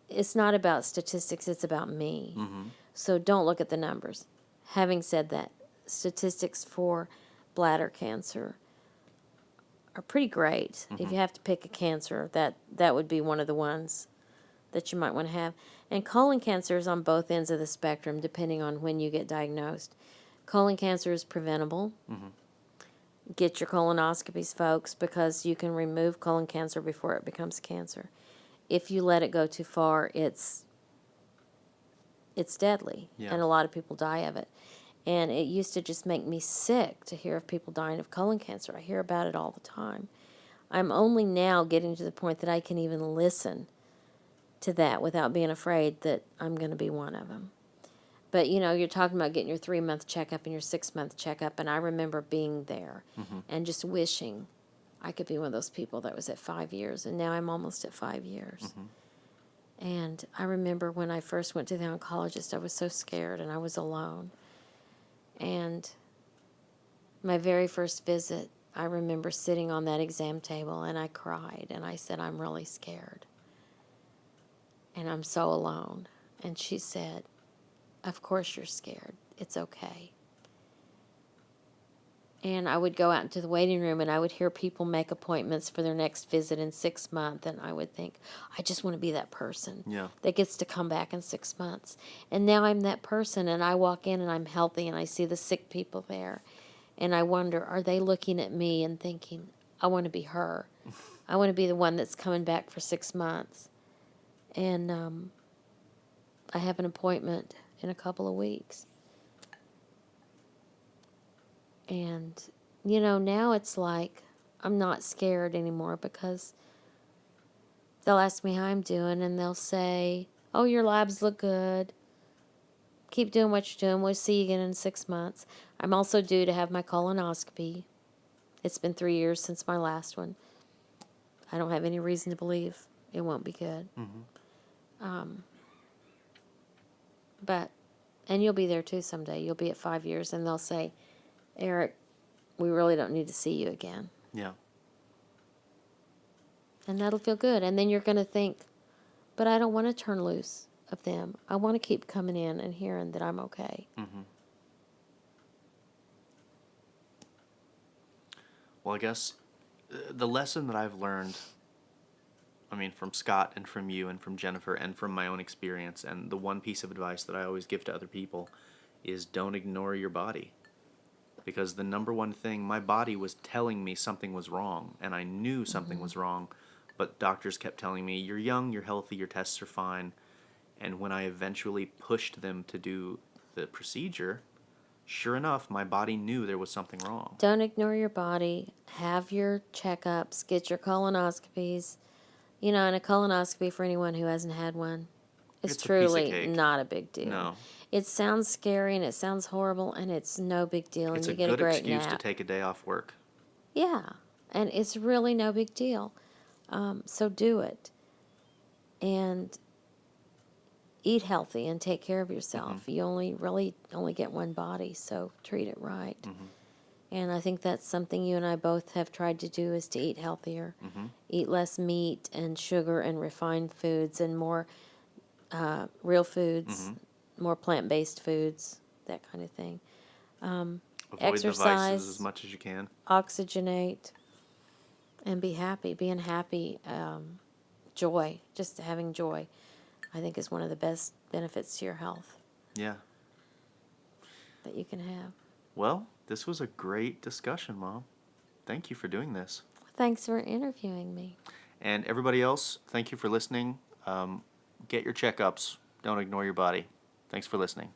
it's not about statistics, it's about me. So don't look at the numbers. Having said that, statistics for bladder cancer are pretty great. If you have to pick a cancer, that would be one of the ones that you might want to have. And colon cancer is on both ends of the spectrum, depending on when you get diagnosed. Colon cancer is preventable. Get your colonoscopies, folks, because you can remove colon cancer before it becomes cancer. If you let it go too far, it's deadly, Yeah. and a lot of people die of it. And it used to just make me sick to hear of people dying of colon cancer. I hear about it all the time. I'm only now getting to the point that I can even listen to that without being afraid that I'm going to be one of them. But, you're talking about getting your 3-month checkup and your 6-month checkup, and I remember being there and just wishing I could be one of those people that was at 5 years, and now I'm almost at 5 years. And I remember when I first went to the oncologist, I was so scared and I was alone. And my very first visit, I remember sitting on that exam table and I cried and I said, I'm really scared. And I'm so alone. And she said, of course you're scared. It's okay. And I would go out into the waiting room and I would hear people make appointments for their next visit in 6 months. And I would think, I just want to be that person that gets to come back in 6 months. And now I'm that person, and I walk in and I'm healthy and I see the sick people there. And I wonder, are they looking at me and thinking, I want to be her. I want to be the one that's coming back for 6 months. And I have an appointment in a couple of weeks. And, now it's like I'm not scared anymore because they'll ask me how I'm doing and they'll say, oh, your labs look good. keep doing what you're doing. We'll see you again in 6 months. I'm also due to have my colonoscopy. It's been 3 years since my last one. I don't have any reason to believe it won't be good. But, and you'll be there too someday. You'll be at 5 years, and they'll say, Eric, we really don't need to see you again. Yeah. And that'll feel good. And then you're going to think, but I don't want to turn loose of them. I want to keep coming in and hearing that I'm okay. Well, I guess the lesson that I've learned, I mean, from Scott and from you and from Jennifer and from my own experience, and the one piece of advice that I always give to other people is don't ignore your body. Because the number one thing, my body was telling me something was wrong, and I knew something was wrong, but doctors kept telling me, you're young, you're healthy, your tests are fine. And when I eventually pushed them to do the procedure, sure enough, my body knew there was something wrong. Don't ignore your body. Have your checkups. Get your colonoscopies. You know, and a colonoscopy, for anyone who hasn't had one, it's It's a piece of truly cake. not a big deal. No. It sounds scary and it sounds horrible, and it's no big deal, and It's you a get a good great excuse to nap. take a day off work. Yeah, and it's really no big deal. So do it. And eat healthy and take care of yourself. You only get one body, so treat it right. And I think that's something you and I both have tried to do, is to eat healthier. Eat less meat and sugar and refined foods, and more real foods, more plant-based foods, that kind of thing. Avoid Exercise, the vices as much as you can. oxygenate, and be happy. Being happy, joy, just having joy, I think is one of the best benefits to your health Yeah. that you can have. Well, this was a great discussion, Mom. Thank you for doing this. Thanks for interviewing me. And everybody else, thank you for listening. Get your checkups. Don't ignore your body. Thanks for listening.